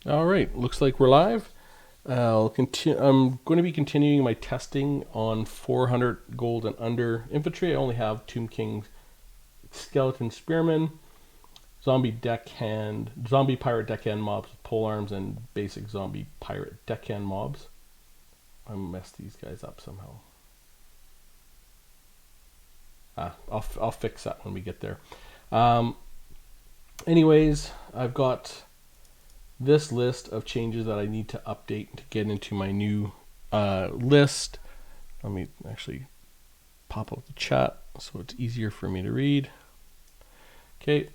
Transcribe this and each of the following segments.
All right, looks like we're live. I'm going to be continuing my testing on 400 gold and under infantry. I only have Tomb King, Skeleton Spearman, Zombie Deckhand, Zombie Pirate Deckhand mobs with pole arms, and basic Zombie Pirate Deckhand mobs. I messed these guys up somehow. I'll fix that when we get there. Anyways, I've got this list of changes that I need to update to get into my new list. Let me actually pop up the chat so it's easier for me to read. Okay,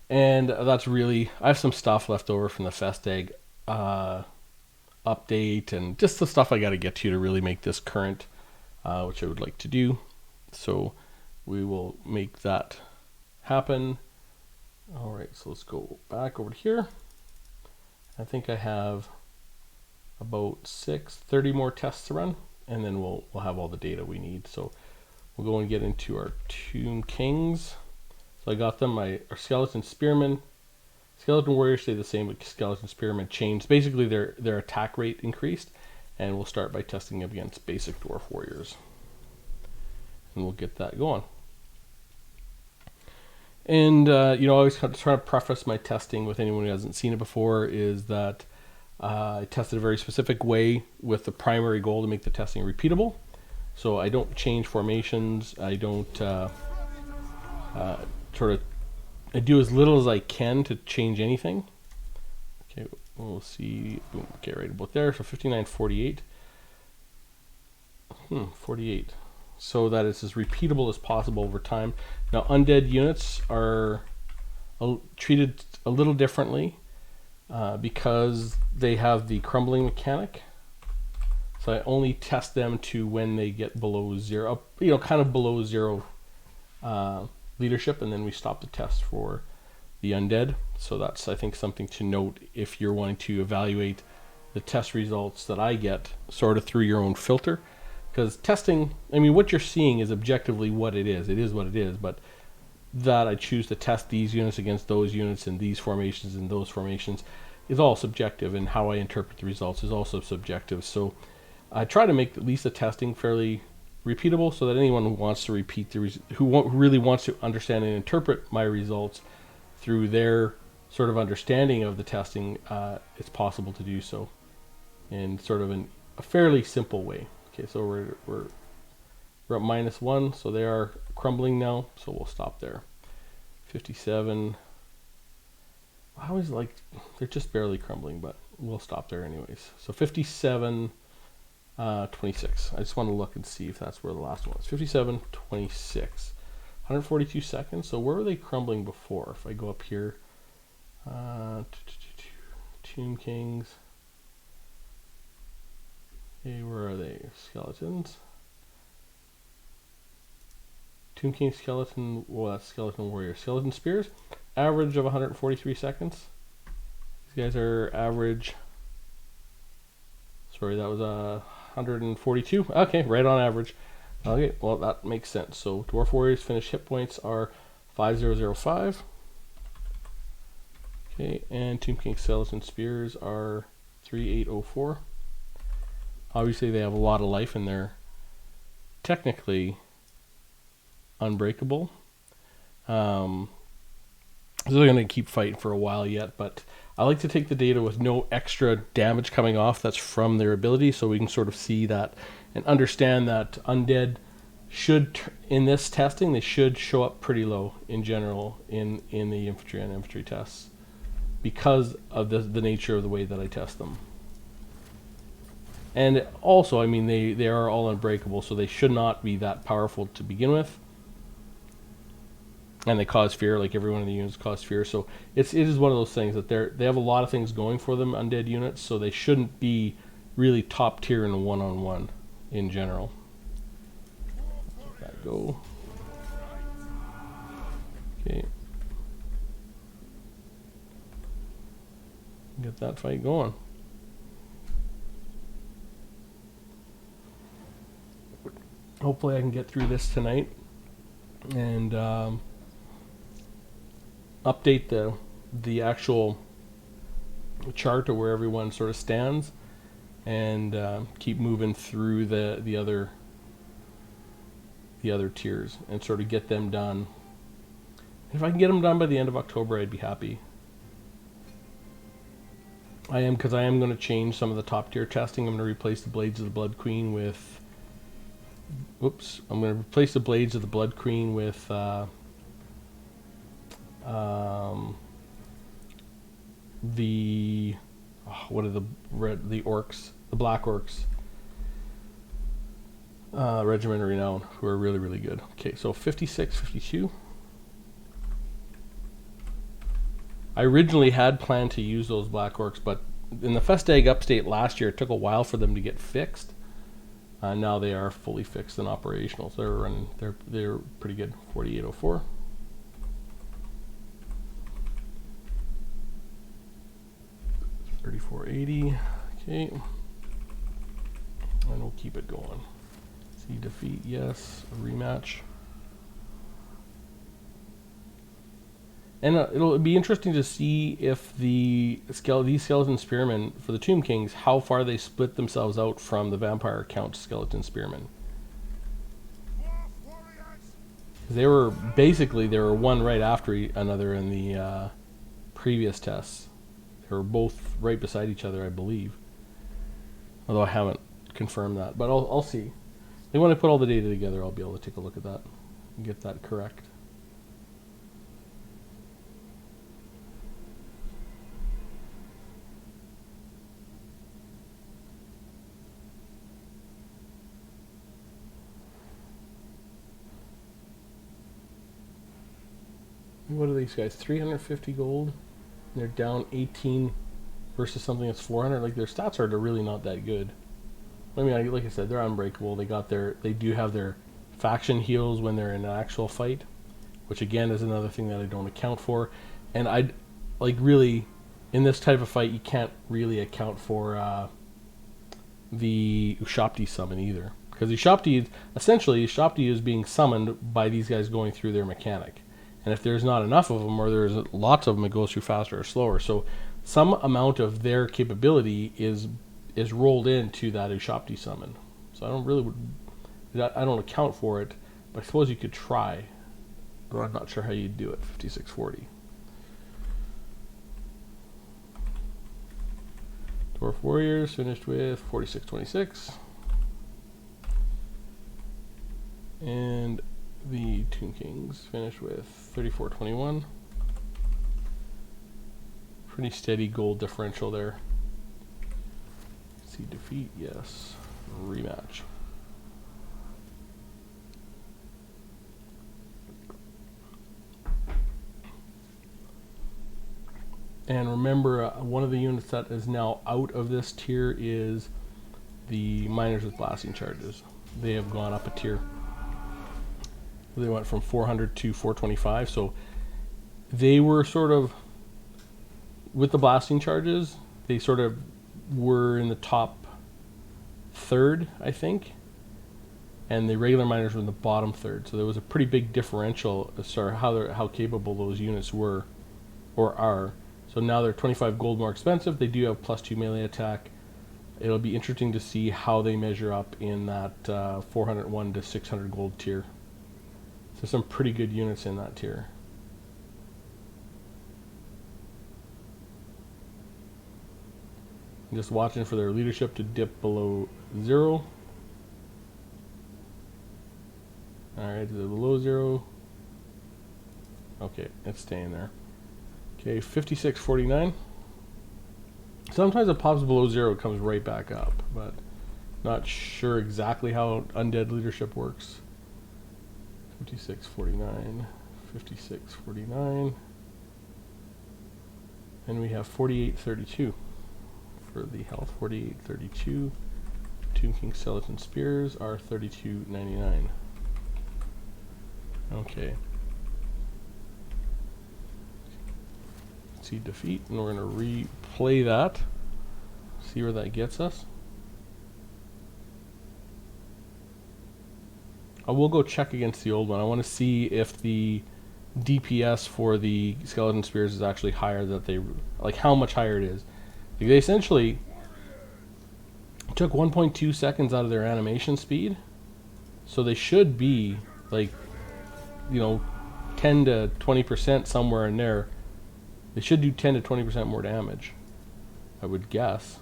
and that's really, I have some stuff left over from the Fest Egg update and just the stuff I got to get to really make this current, which I would like to do. So we will make that happen. All right, so let's go back over to here. I think I have about 30 more tests to run, and then we'll have all the data we need. So we'll go and get into our Tomb Kings. So I got them. Our Skeleton Spearmen, Skeleton Warriors stay the same, but Skeleton Spearmen changed. Basically, their attack rate increased, and we'll start by testing against basic Dwarf Warriors, and we'll get that going. And, I always try to preface my testing with anyone who hasn't seen it before is that I tested a very specific way with the primary goal to make the testing repeatable. So I don't change formations. I don't I do as little as I can to change anything. Okay, we'll see. Boom, okay, right about there. So 59.48. 48. So that it's as repeatable as possible over time. Now, undead units are treated a little differently because they have the crumbling mechanic. So I only test them to when they get below zero, kind of below zero leadership, and then we stop the test for the undead. So that's, I think, something to note if you're wanting to evaluate the test results that I get sort of through your own filter. Because testing, what you're seeing is objectively what it is. It is what it is, but that I choose to test these units against those units and these formations and those formations is all subjective, and how I interpret the results is also subjective. So I try to make at least the testing fairly repeatable so that anyone who wants to repeat who really wants to understand and interpret my results through their sort of understanding of the testing, it's possible to do so in sort of a fairly simple way. Okay, so we're at -1, so they are crumbling now, so we'll stop there. 57. I always they're just barely crumbling, but we'll stop there anyways. So 57, 26. I just want to look and see if that's where the last one was. 57, 26. 142 seconds. So where were they crumbling before? If I go up here, Tomb Kings. Okay, where are they? Skeletons. Tomb King Skeleton, well, that's Skeleton Warrior. Skeleton Spears, average of 143 seconds. These guys are average. Sorry, that was 142. Okay, right on average. Okay, well, that makes sense. So Dwarf Warriors finished hit points are 5005. Okay, and Tomb King Skeleton Spears are 3804. Obviously, they have a lot of life and they're technically unbreakable. So they're going to keep fighting for a while yet, but I like to take the data with no extra damage coming off that's from their ability, so we can sort of see that and understand that undead should, in this testing, they should show up pretty low in general in the infantry and infantry tests because of the nature of the way that I test them. And also, they are all unbreakable, so they should not be that powerful to begin with. And they cause fear, like every one of the units cause fear. So it is one of those things that they have a lot of things going for them, undead units, so they shouldn't be really top tier in a one-on-one in general. Let that go. Okay. Get that fight going. Hopefully I can get through this tonight and update the actual chart of where everyone sort of stands, and keep moving through the other tiers and sort of get them done. If I can get them done by the end of October, I'd be happy. Because I am going to change some of the top tier testing. I'm going to replace the Blades of the Blood Queen with... Oops. I'm going to replace the Blades of the Blood Queen with... the what are the orcs? The Black Orcs. Regiment of Renown, who are really, really good. Okay, so 56, 52. I originally had planned to use those Black Orcs, but in the Festag Upstate last year, it took a while for them to get fixed. Now they are fully fixed and operational, so they're running. They're pretty good. 4804. $34.80. Okay, and we'll keep it going. See defeat, yes. A rematch. And it'll be interesting to see if these skeleton spearmen for the Tomb Kings, how far they split themselves out from the Vampire Count skeleton spearmen. They were one right after another in the previous tests. They were both right beside each other, I believe. Although I haven't confirmed that, but I'll see. When I put all the data together, I'll be able to take a look at that and get that correct. What are these guys? 350 gold. And they're down 18 versus something that's 400. Like, their stats are really not that good. I mean, like I said, they're unbreakable. They do have their faction heals when they're in an actual fight, which again is another thing that I don't account for. And really, in this type of fight, you can't really account for the Ushapti summon either, because Ushapti is being summoned by these guys going through their mechanic. And if there's not enough of them, or there's lots of them, it goes through faster or slower. So some amount of their capability is rolled into that Ushapti summon. So I don't account for it, but I suppose you could try. But I'm not sure how you'd do it. 5640. Dwarf Warriors finished with 4626. And the Tomb Kings finished with 3421. Pretty steady gold differential there. See defeat, yes. Rematch. And remember, one of the units that is now out of this tier is the Miners with Blasting Charges. They have gone up a tier. They went from 400 to 425, so they were sort of, with the Blasting Charges, they sort of were in the top third, I think, and the regular Miners were in the bottom third, so there was a pretty big differential as to how capable those units were, or are. So now they're 25 gold more expensive. They do have +2 melee attack. It'll be interesting to see how they measure up in that 401 to 600 gold tier. So some pretty good units in that tier. I'm just watching for their leadership to dip below 0. Alright, is it below 0? Okay, it's staying there. Okay, 5649. Sometimes it pops below 0, it comes right back up, but not sure exactly how undead leadership works. 5649, 5649, and we have 4832 for the health. 4832. Tomb King Skeleton Spears are 32.99. Okay. See defeat, and we're going to replay that. See where that gets us. I will go check against the old one. I want to see if the DPS for the Skeleton Spears is actually higher, how much higher it is. They essentially took 1.2 seconds out of their animation speed, so they should be like, 10 to 20% somewhere in there. They should do 10 to 20% more damage, I would guess.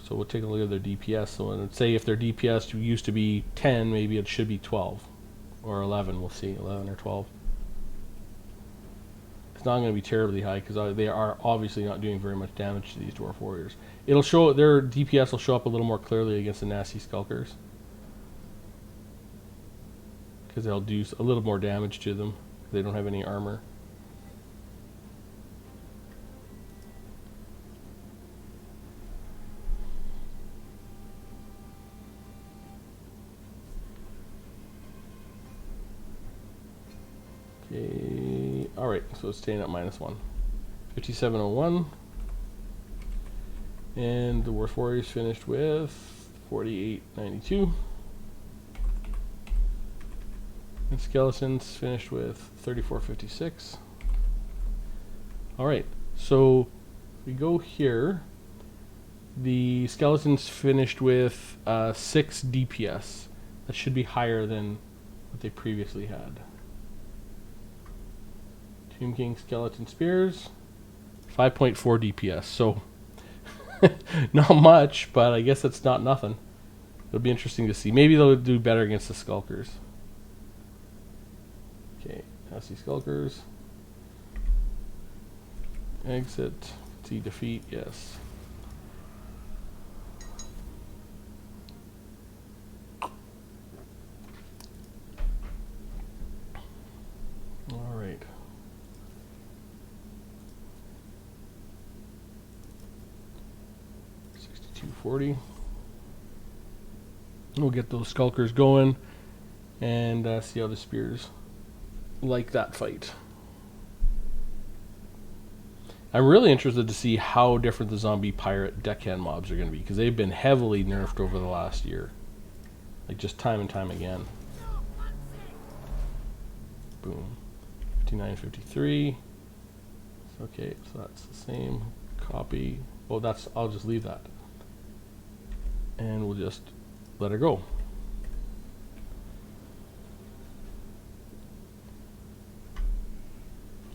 So we'll take a look at their DPS. So let's say if their DPS used to be 10, maybe it should be 12 or 11. We'll see, 11 or 12. It's not going to be terribly high because they are obviously not doing very much damage to these Dwarf Warriors. It'll show, their DPS will show up a little more clearly against the nasty Skulkers, because they'll do a little more damage to them. They don't have any armor. Okay, alright, so it's staying at -1. 5701. And the Dwarf Warriors finished with 4892. And Skeletons finished with 3456. Alright, so we go here. The Skeletons finished with 6 DPS. That should be higher than what they previously had. Tomb King Skeleton Spears, 5.4 DPS. So, not much, but I guess it's not nothing. It'll be interesting to see. Maybe they'll do better against the Skulkers. Okay, nasty Skulkers. Exit. See defeat, yes. Alright. $62.40. We'll get those Skulkers going and see how the Spears like that fight. I'm really interested to see how different the zombie pirate deckhand mobs are going to be, because they've been heavily nerfed over the last year, like just time and time again. Boom. 59.53. Okay, so that's the same. Copy. Oh, that's, I'll just leave that, and we'll just let her go.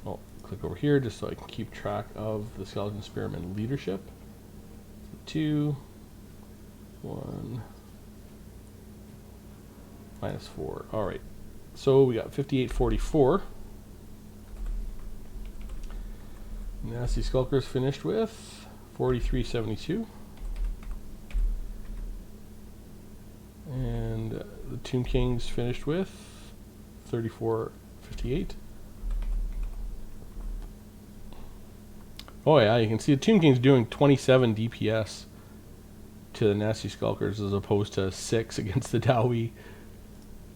Oh, click over here just so I can keep track of the Skeleton Spearman leadership. 2, 1, -4. All right, so we got 58.44. Nasty Skulkers finished with 43.72. And the Tomb Kings finished with 34.58. Oh yeah, you can see the Tomb King's doing 27 DPS to the Nasty Skulkers as opposed to 6 against the Dowie.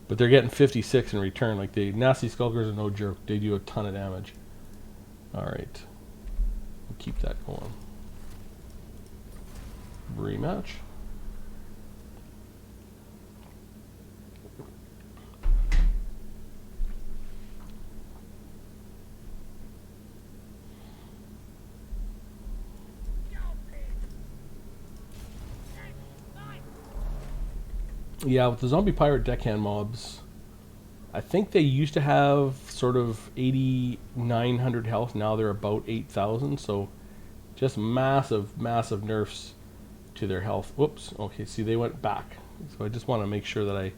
But they're getting 56 in return. Like, the Nasty Skulkers are no joke. They do a ton of damage. Alright. We'll keep that going. Rematch. Yeah, with the zombie pirate deckhand mobs, I think they used to have sort of 8,900 health. Now they're about 8,000. So just massive, massive nerfs to their health. Whoops. Okay, see, they went back. So I just want to make sure that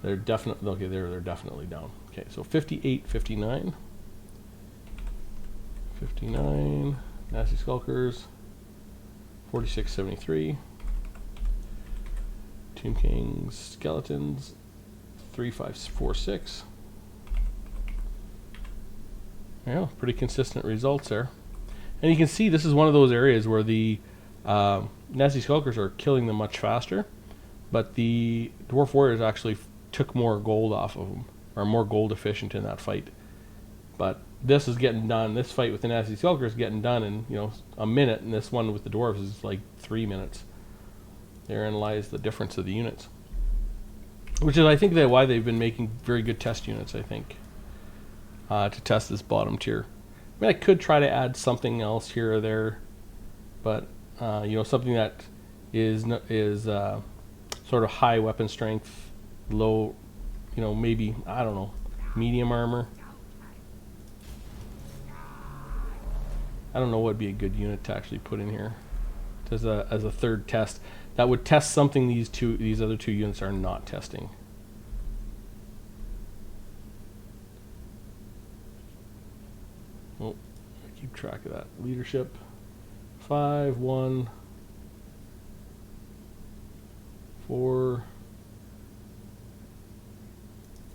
they're definitely, okay, they're definitely down. Okay, so 58.59. 59. Nasty Skulkers. 46.73. Tomb Kings Skeletons 3.546. Yeah, pretty consistent results there. And you can see this is one of those areas where the Nasty Skulkers are killing them much faster, but the Dwarf Warriors actually took more gold off of them, or more gold efficient in that fight. But this is getting done. This fight with the Nasty Skulkers is getting done in, a minute, and this one with the Dwarves is like 3 minutes. Therein lies the difference of the units, which is, I think, why they've been making very good test units, I think, to test this bottom tier. mean, I could try to add something else here or there, but something that is sort of high weapon strength, low, maybe, I don't know, medium armor. I don't know what would be a good unit to actually put in here as a third test that would test something these other two units are not testing. Oh, I keep track of that. Leadership 5, 1, 4,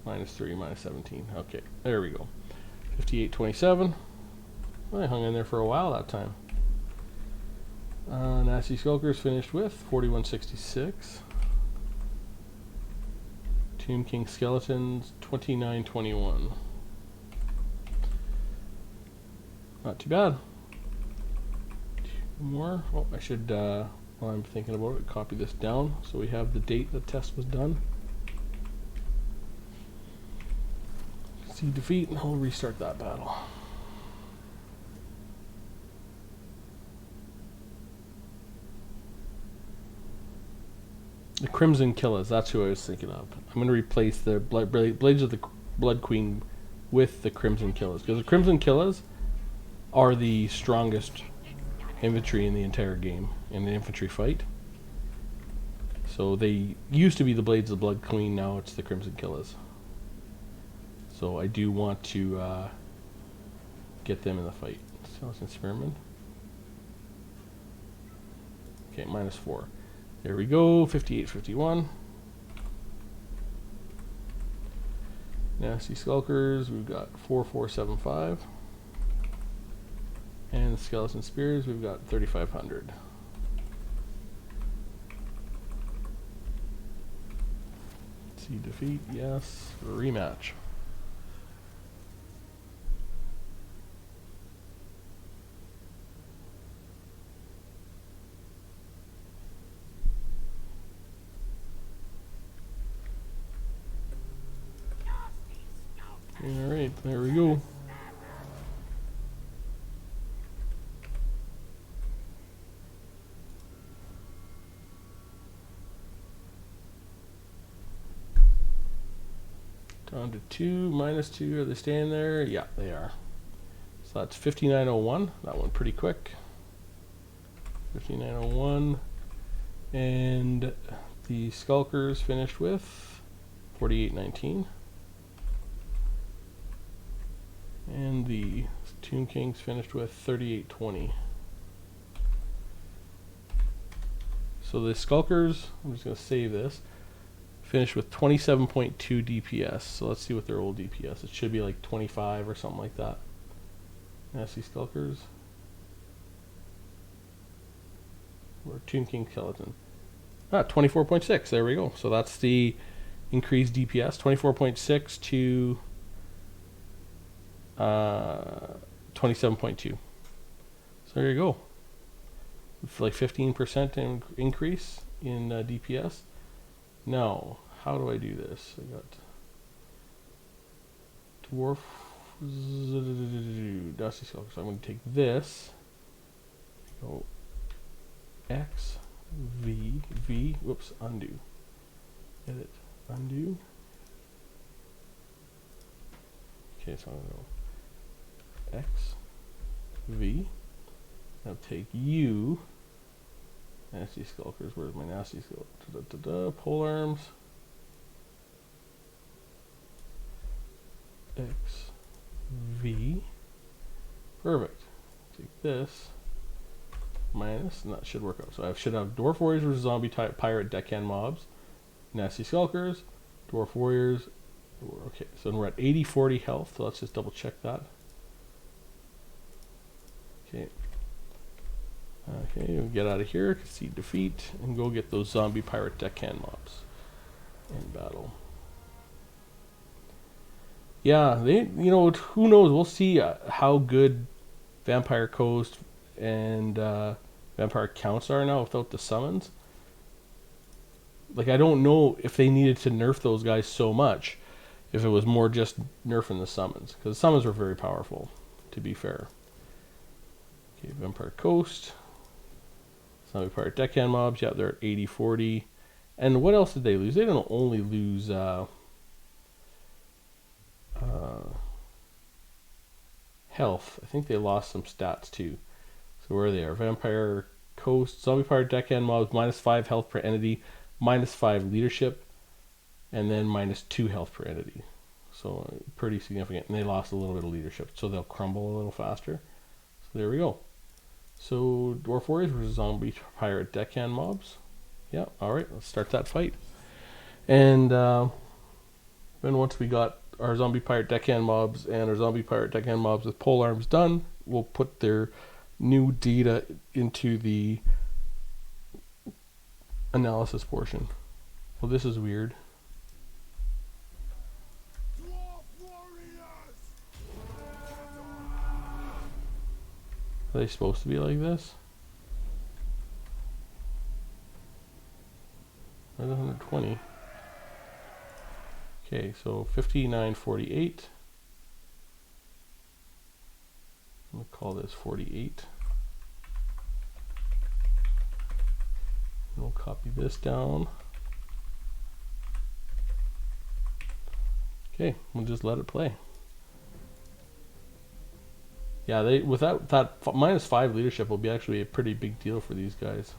-3, -17. Okay, there we go. 58-27. Well, I hung in there for a while that time. Nasty Skulkers finished with 41-66. Tomb King Skeletons 29-21. Not too bad. Two more. Oh, I should, while I'm thinking about it, copy this down so we have the date the test was done. See defeat, and I'll restart that battle. The Crimson Killers, that's who I was thinking of. I'm going to replace the Blades of the Blood Queen with the Crimson Killers, because the Crimson Killers are the strongest infantry in the entire game, in the infantry fight. So they used to be the Blades of the Blood Queen, now it's the Crimson Killers. So I do want to get them in the fight. Skeleton Spearman. Okay, -4. There we go, 58-51. Nasty Skulkers, we've got 4-4-7-5. And the Skeleton Spears, we've got 3,500. See defeat, yes. Rematch. Alright, there we go. Down to 2, -2. Are they staying there? Yeah, they are. So that's 5901. That one pretty quick. 5901. And the Skulkers finished with 48-19. And the Tomb Kings finished with 38-20. So the Skulkers, I'm just going to save this, finished with 27.2 DPS. So let's see what their old DPS. It should be like 25 or something like that. Nasty Skulkers. Or Tomb King Skeleton. 24.6. There we go. So that's the increased DPS. 24.6 to 27.2. So there you go. It's like 15% increase in DPS. Now, how do I do this? I got Dwarf Dusty Skulker. So I'm going to take this. Go X V V. Whoops, undo. Edit, undo. Okay, so I'm going to go X V. Now take U. Nasty Skulkers. Where's my Nasty Skulkers? Pole arms. X V. Perfect. Take this. Minus, and that should work out. So I should have Dwarf Warriors versus Zombie Pirate Deckhand Mobs. Nasty Skulkers. Dwarf Warriors. Okay, so we're at 80-40 health. So let's just double check that. Okay. Okay, we'll get out of here, concede defeat, and go get those Zombie Pirate Deckhand Mobs in battle. Yeah, who knows? We'll see how good Vampire Coast and Vampire Counts are now without the summons. Like, I don't know if they needed to nerf those guys so much, if it was more just nerfing the summons, because the summons were very powerful to be fair. Okay, Vampire Coast. Zombie Pirate Deckhand mobs. Yeah, they're at 80-40. And what else did they lose? They didn't only lose health. I think they lost some stats too. So where are they? Vampire Coast, Zombie Pirate Deckhand mobs, -5 health per entity, -5 leadership, and then -2 health per entity. So pretty significant. And they lost a little bit of leadership, so they'll crumble a little faster. So there we go. So Dwarf Warriors versus Zombie Pirate Deckhand mobs. Yeah, alright, let's start that fight. And then once we got our Zombie Pirate Deckhand mobs and our Zombie Pirate Deckhand mobs with pole arms done, we'll put their new data into the analysis portion. Well, this is weird. Are they supposed to be like this? 120. Okay, so 59-48. I'm gonna call this 48. And we'll copy this down. Okay, we'll just let it play. Yeah, they without that -5 leadership will be actually a pretty big deal for these guys.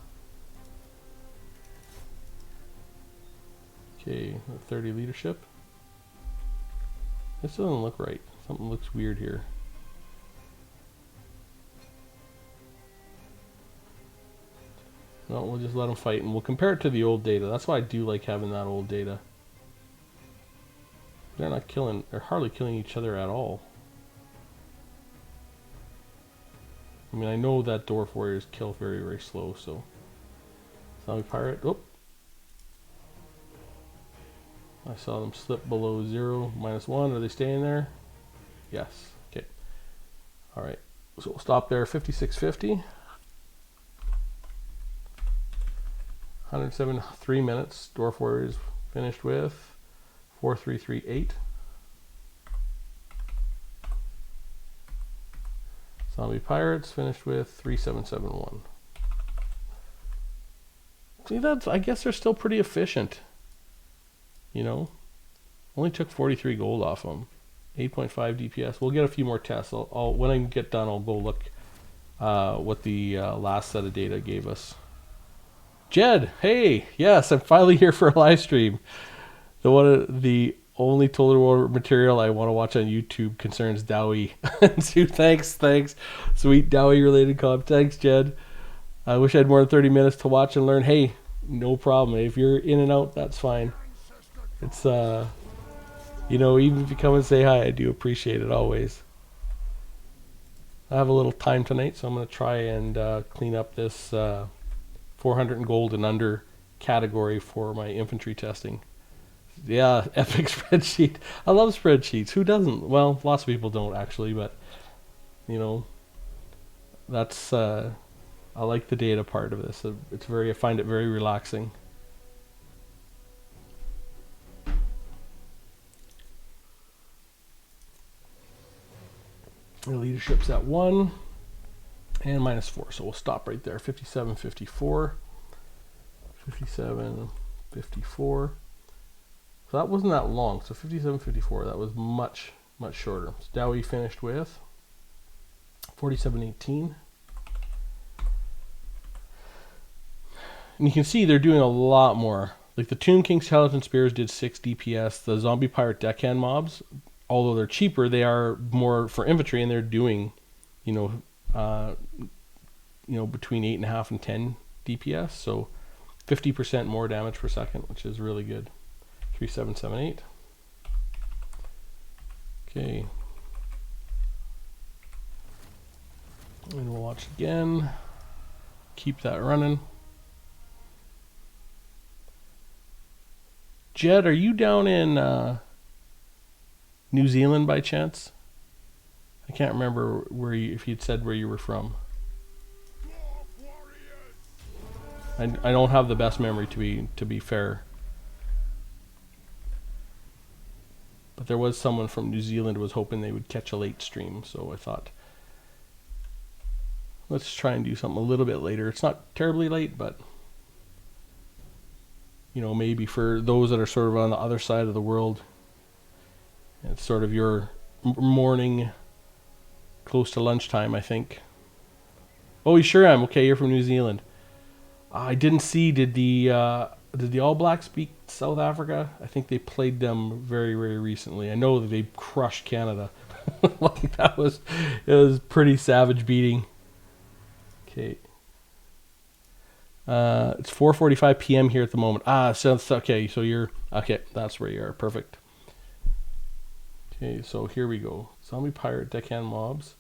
Okay, 30 leadership. This doesn't look right. Something looks weird here. No, we'll just let them fight, and we'll compare it to the old data. That's why I do like having that old data. They're not killing, they're hardly killing each other at all. I mean, I know that Dwarf Warriors kill very, very slow, so. Zombie Pirate, oh. I saw them slip below 0, -1. Are they staying there? Yes, okay. Alright, so we'll stop there, 56-50. 107, 3 minutes. Dwarf Warriors finished with 4-3-3-8. Zombie Pirates finished with 3-7-7-1. See, that's, I guess they're still pretty efficient. You know, only took 43 gold off them. 8.5 DPS. We'll get a few more tests. I'll when I get done, I'll go look what the last set of data gave us. Jed, hey, yes, I'm finally here for a live stream. The only Total War material I want to watch on YouTube concerns Dowie. So thanks. Sweet Dowie related content. Thanks, Jed. I wish I had more than 30 minutes to watch and learn. Hey, no problem. If you're in and out, that's fine. It's, you know, even if you come and say hi, I do appreciate it always. I have a little time tonight, so I'm going to try and clean up this 400 gold and under category for my infantry testing. Yeah, epic spreadsheet. I love spreadsheets. Who doesn't? Well, lots of people don't actually, but you know, that's I like the data part of this. It's very, I find it very relaxing. The leadership's at 1 and -4, so we'll stop right there. 57-54. 57-54. So that wasn't that long. So 57-54, that was much shorter. So Dowie finished with 47-18. And you can see they're doing a lot more. Like the Tomb King Skeleton Spears did 6 DPS. The Zombie Pirate Deckhand mobs, although they're cheaper, they are more for infantry, and they're doing, you know, between 8.5 and 10 DPS. So 50% more damage per second, which is really good. 3778. Okay. And we'll watch again. Keep that running. Jed, are you down in New Zealand by chance? I can't remember where you, if you'd said where you were from. I don't have the best memory to be fair. But there was someone from New Zealand who was hoping they would catch a late stream, so I thought Let's try and do something a little bit later. It's not terribly late, but maybe for those that are sort of on the other side of the world, it's sort of your morning, close to lunchtime, I think. Oh, you sure am. Okay, you're from New Zealand. I didn't see. Did the All Blacks beat South Africa? I think they played them very, very recently. I know that they crushed Canada. Like it was pretty savage beating. Okay. It's 4:45 p.m. here at the moment. So okay. So you're okay. That's where you are. Perfect. Okay. So here we go. Zombie pirate deckhand mobs.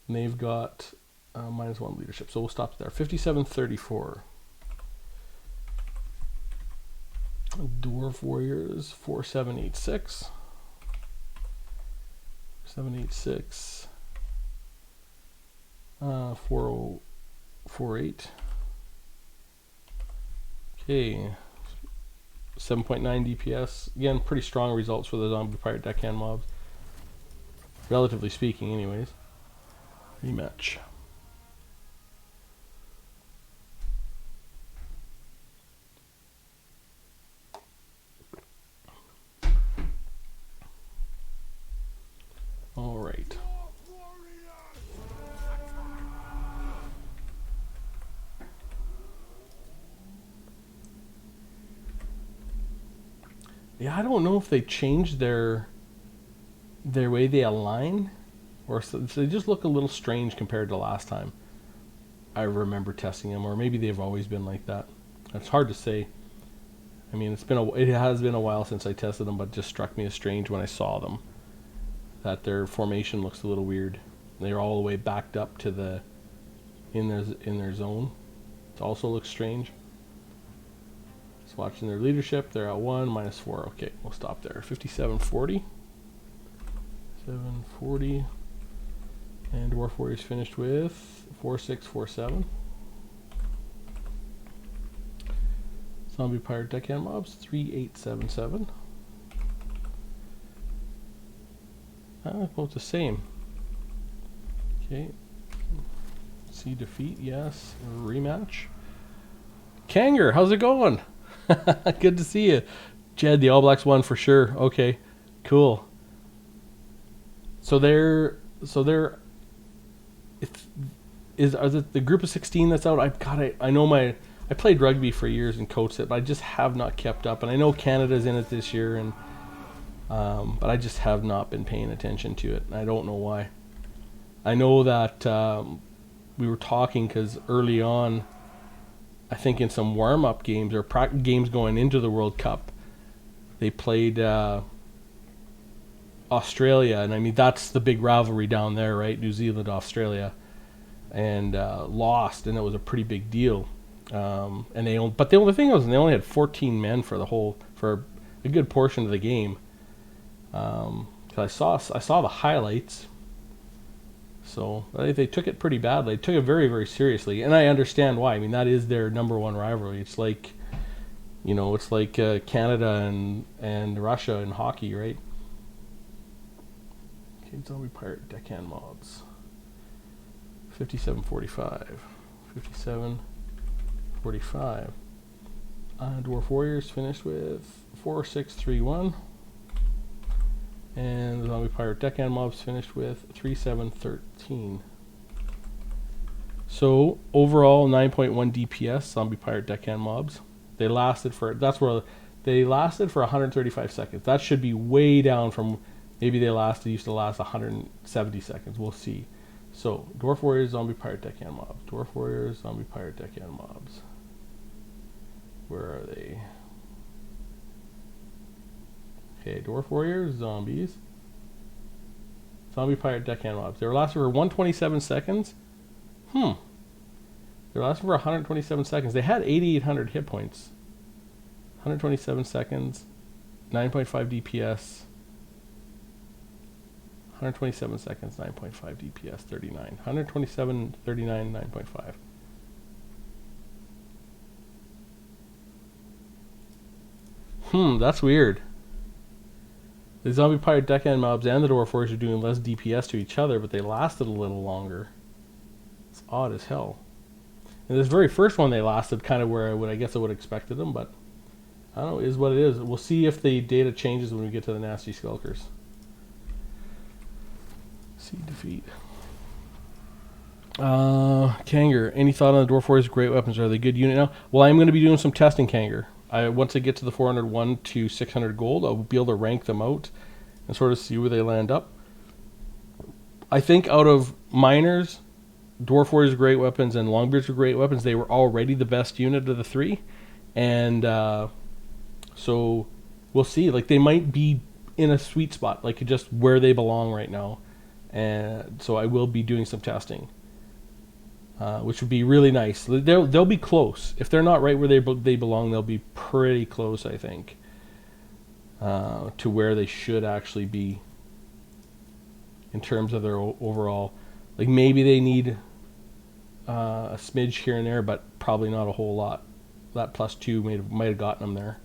And they've got -1 leadership. So we'll stop there. 5734. Dwarf warriors 4786. 786. 4048. Okay. 7.9 DPS. Again, pretty strong results for the zombie pirate deckhand mobs. Relatively speaking, anyways. Rematch. All right. Yeah, I don't know if they changed their way they align, or so they just look a little strange compared to last time I remember testing them, or maybe they've always been like that. It's hard to say. I mean, it has been a while since I tested them, but it just struck me as strange when I saw them that their formation looks a little weird. They're all the way backed up to in their zone. It also looks strange. Just watching their leadership, they're at 1 -4. Okay, we'll stop there. 5740. 740. And Dwarf Warriors finished with 4647. Zombie Pirate Deckhand Mobs 3877. Both the same. Okay. See defeat, yes. Rematch. Kanger, how's it going? Good to see you. Jed, the All Blacks won for sure. Okay, cool. So are the group of 16 that's out? I know I played rugby for years and coached it, but I just have not kept up. And I know Canada's in it this year, and but I just have not been paying attention to it. And I don't know why. I know that we were talking because early on, I think in some warm-up games or games going into the World Cup, they played Australia, and I mean that's the big rivalry down there, right? New Zealand, Australia, and lost, and it was a pretty big deal. But the only thing was they only had 14 men for a good portion of the game. Cause I saw the highlights. So I think they took it pretty badly. They took it very, very seriously, and I understand why. I mean, that is their number one rivalry. It's like, Canada and Russia in hockey, right? Okay, Zombie Pirate Deckhand Mobs. 5745. 5745. Dwarf Warriors finished with 4631. And the Zombie Pirate Deckhand Mobs finished with 3713. So overall 9.1 DPS Zombie Pirate Deckhand Mobs. They lasted for 135 seconds. That should be way down from maybe they used to last 170 seconds. We'll see. So Dwarf Warriors, Zombie Pirate Deckhand Mobs. Dwarf Warriors, Zombie Pirate Deckhand Mobs. Where are they? Okay, Dwarf Warriors, Zombies. Zombie Pirate Deckhand Mobs. They were lasting for 127 seconds. They were lasting for 127 seconds. They had 8,800 hit points. 127 seconds. 9.5 DPS. 127 seconds, 9.5 DPS, 39. 127, 39, 9.5. That's weird. The Zombie Pirate Deckhand Mobs and the Dwarf Warriors are doing less DPS to each other, but they lasted a little longer. It's odd as hell. And this very first one, they lasted kind of where I guess I would have expected them, but I don't know, it is what it is. We'll see if the data changes when we get to the Nasty Skulkers. See defeat. Kanger, any thought on the Dwarf Warriors' great weapons? Are they good unit now? Well, I'm going to be doing some testing, Kanger. Once I get to the 401 to 600 gold, I'll be able to rank them out and sort of see where they land up. I think out of miners, Dwarf Warriors' great weapons and Longbeards were great weapons. They were already the best unit of the three, and so we'll see. Like, they might be in a sweet spot, like just where they belong right now, and so I will be doing some testing, which would be really nice. They'll be close. If they're not right where they belong, they'll be pretty close, I think, to where they should actually be in terms of their overall. Like, maybe they need a smidge here and there, but probably not a whole lot. That +2 might have gotten them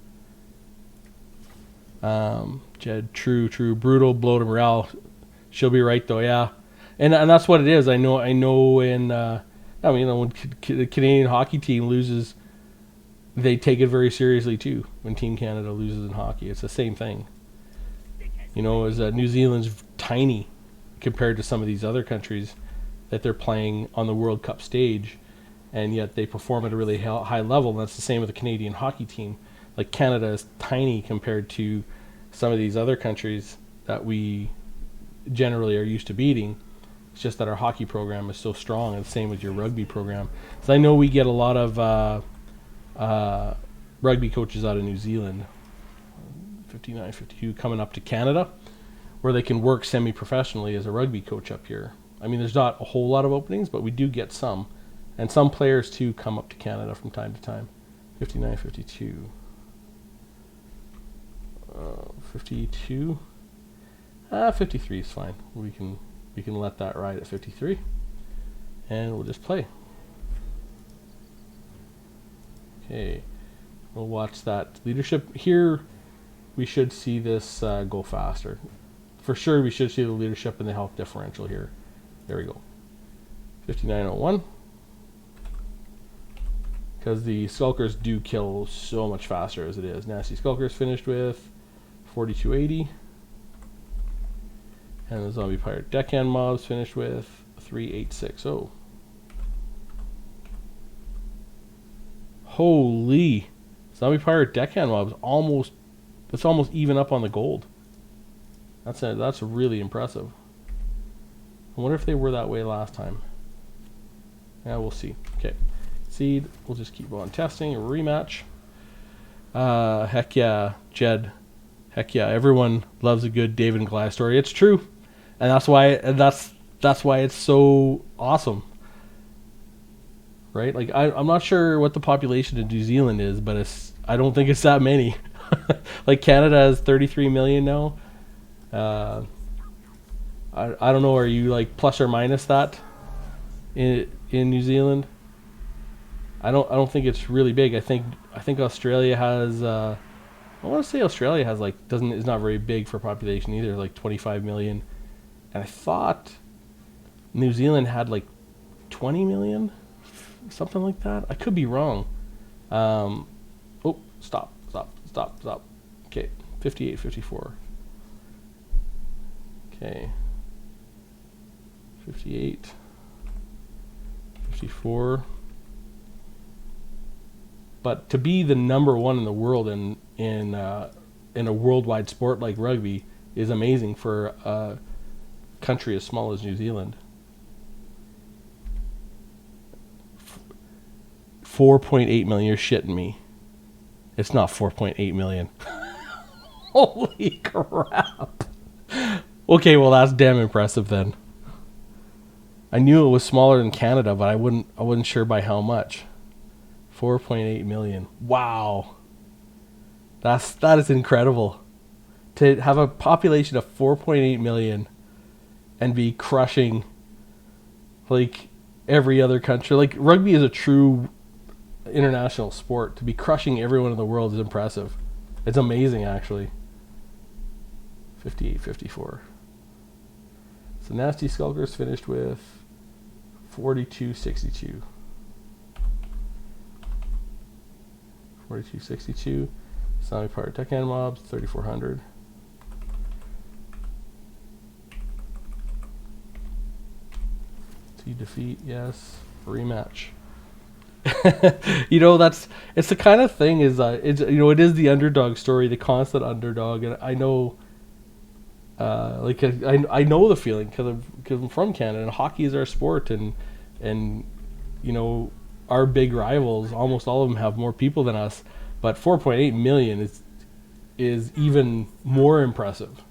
there. Jed, true. Brutal blow to morale. She'll be right though, yeah. And that's what it is. I know. When the Canadian hockey team loses, they take it very seriously too. When Team Canada loses in hockey, it's the same thing. As New Zealand's tiny compared to some of these other countries that they're playing on the World Cup stage, and yet they perform at a really high level. And that's the same with the Canadian hockey team. Like, Canada is tiny compared to some of these other countries that we generally are used to beating. It's just that our hockey program is so strong, and the same with your rugby program. So I know we get a lot of rugby coaches out of New Zealand, 59, 52, coming up to Canada, where they can work semi-professionally as a rugby coach up here. I mean, there's not a whole lot of openings, but we do get some. And some players, too, come up to Canada from time to time. 59, 52. 52. 53 is fine. We can let that ride at 53. And we'll just play. Okay. We'll watch that leadership. Here, we should see this go faster. For sure, we should see the leadership and the health differential here. There we go. 5901. Because the Skulkers do kill so much faster as it is. Nasty Skulkers finished with 4280. And the Zombie Pirate Deckhand Mobs finished with 3860. Holy! Zombie Pirate Deckhand Mobs almost even up on the gold. That's really impressive. I wonder if they were that way last time. Yeah, we'll see. Okay. Seed. We'll just keep on testing. A rematch. Heck yeah, Jed. Heck yeah, everyone loves a good David and Goliath story. It's true, and that's why it's so awesome, right? Like, I'm not sure what the population in New Zealand is, but I don't think it's that many. Like, Canada has 33 million now. I don't know. Are you like plus or minus that in New Zealand? I don't think it's really big. I think Australia has. I want to say Australia has is not very big for population either, like 25 million, and I thought New Zealand had like 20 million, something like that. I could be wrong. Stop. Okay, 58, 54. Okay. 58, 54. But to be the number one in the world in a worldwide sport like rugby is amazing for a country as small as New Zealand. 4.8 million. You're shitting me. It's not 4.8 million. Holy crap. Okay, well, that's damn impressive then. I knew it was smaller than Canada, but I wasn't sure by how much. 4.8 million. Wow. That is incredible. To have a population of 4.8 million and be crushing like every other country. Like, rugby is a true international sport. To be crushing everyone in the world is impressive. It's amazing, actually. 58, 54. So Nasty Skulkers finished with 4262. 4262. Zombie Pirate Deckhand Mobs, 3400. Defeat, yes. Rematch. It's the kind of thing it is the underdog story, the constant underdog, and I know, I know the feeling because I'm from Canada and hockey is our sport, and our big rivals, almost all of them have more people than us, but 4.8 million is even more impressive.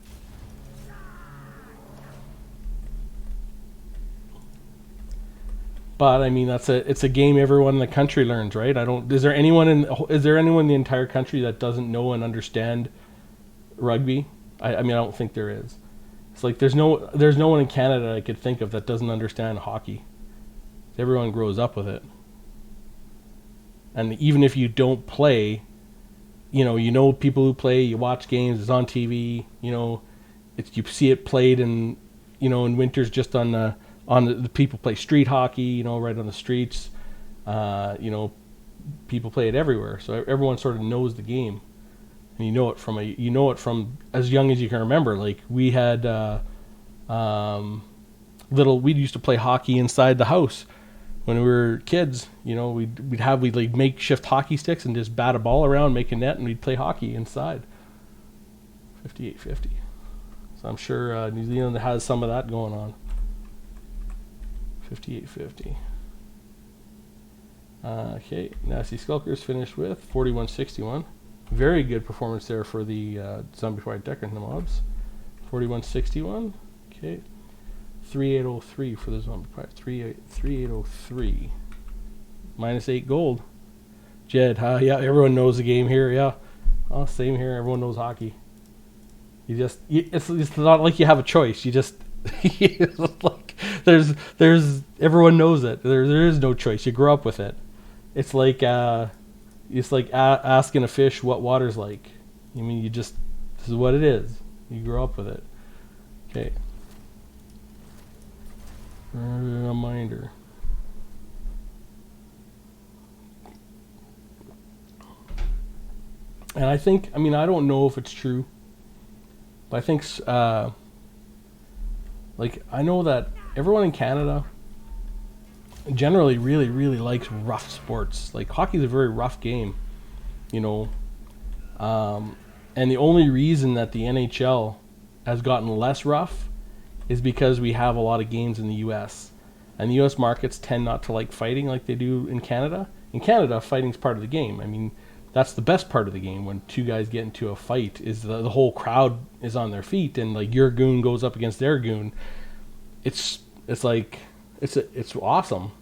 But I mean, it's a game everyone in the country learns, right? Is there anyone in the entire country that doesn't know and understand rugby? I mean, I don't think there is. It's like there's no one in Canada I could think of that doesn't understand hockey. Everyone grows up with it. And even if you don't play, you know people who play, you watch games, it's on TV, you see it played in winters just on the people play street hockey, right on the streets. People play it everywhere, so everyone sort of knows the game, and you know it from as young as you can remember. Like we had we used to play hockey inside the house when we were kids. We'd like makeshift hockey sticks and just bat a ball around, make a net, and we'd play hockey inside. 5850. So I'm sure New Zealand has some of that going on. 5850. Okay, Nasty Skulkers finished with 4161. Very good performance there for the Zombie Pirate Deckhand Mobs. 4161. Okay. 3803 for the Zombie Pirate. 3803. -8 gold. Jed, yeah, everyone knows the game here, yeah. Oh, same here, everyone knows hockey. It's not like you have a choice. You just like there's everyone knows it. There is no choice. You grow up with it. It's like asking a fish what water's like. I mean, this is what it is. You grow up with it. Okay. Reminder. And I don't know if it's true, but I think I know that everyone in Canada generally really, really likes rough sports. Like hockey is a very rough game, and the only reason that the NHL has gotten less rough is because we have a lot of games in the U.S. and the U.S. markets tend not to like fighting like they do in Canada. In Canada, fighting's part of the game. I mean, that's the best part of the game when two guys get into a fight is the whole crowd is on their feet and like your goon goes up against their goon. It's awesome,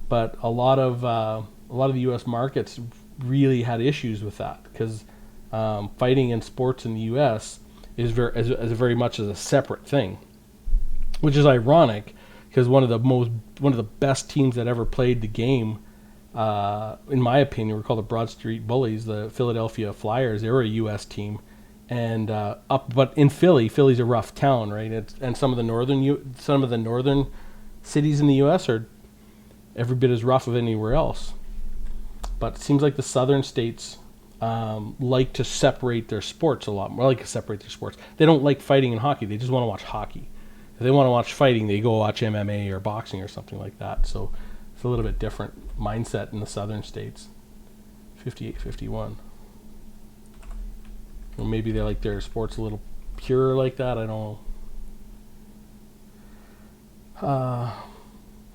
but a lot of the U.S. markets really had issues with that because fighting in sports in the U.S. is very much as a separate thing, which is ironic because one of the best teams that ever played the game, in my opinion, were called the Broad Street Bullies, the Philadelphia Flyers. They were a U.S. team, and but in Philly's a rough town, right? And some of the northern cities in the U.S. are every bit as rough as anywhere else. But it seems like the southern states like to separate their sports a lot more. They don't like fighting and hockey. They just want to watch hockey. If they want to watch fighting, they go watch MMA or boxing or something like that. So it's a little bit different mindset in the southern states. 58-51. Well, maybe they like their sports a little pure like that. I don't know.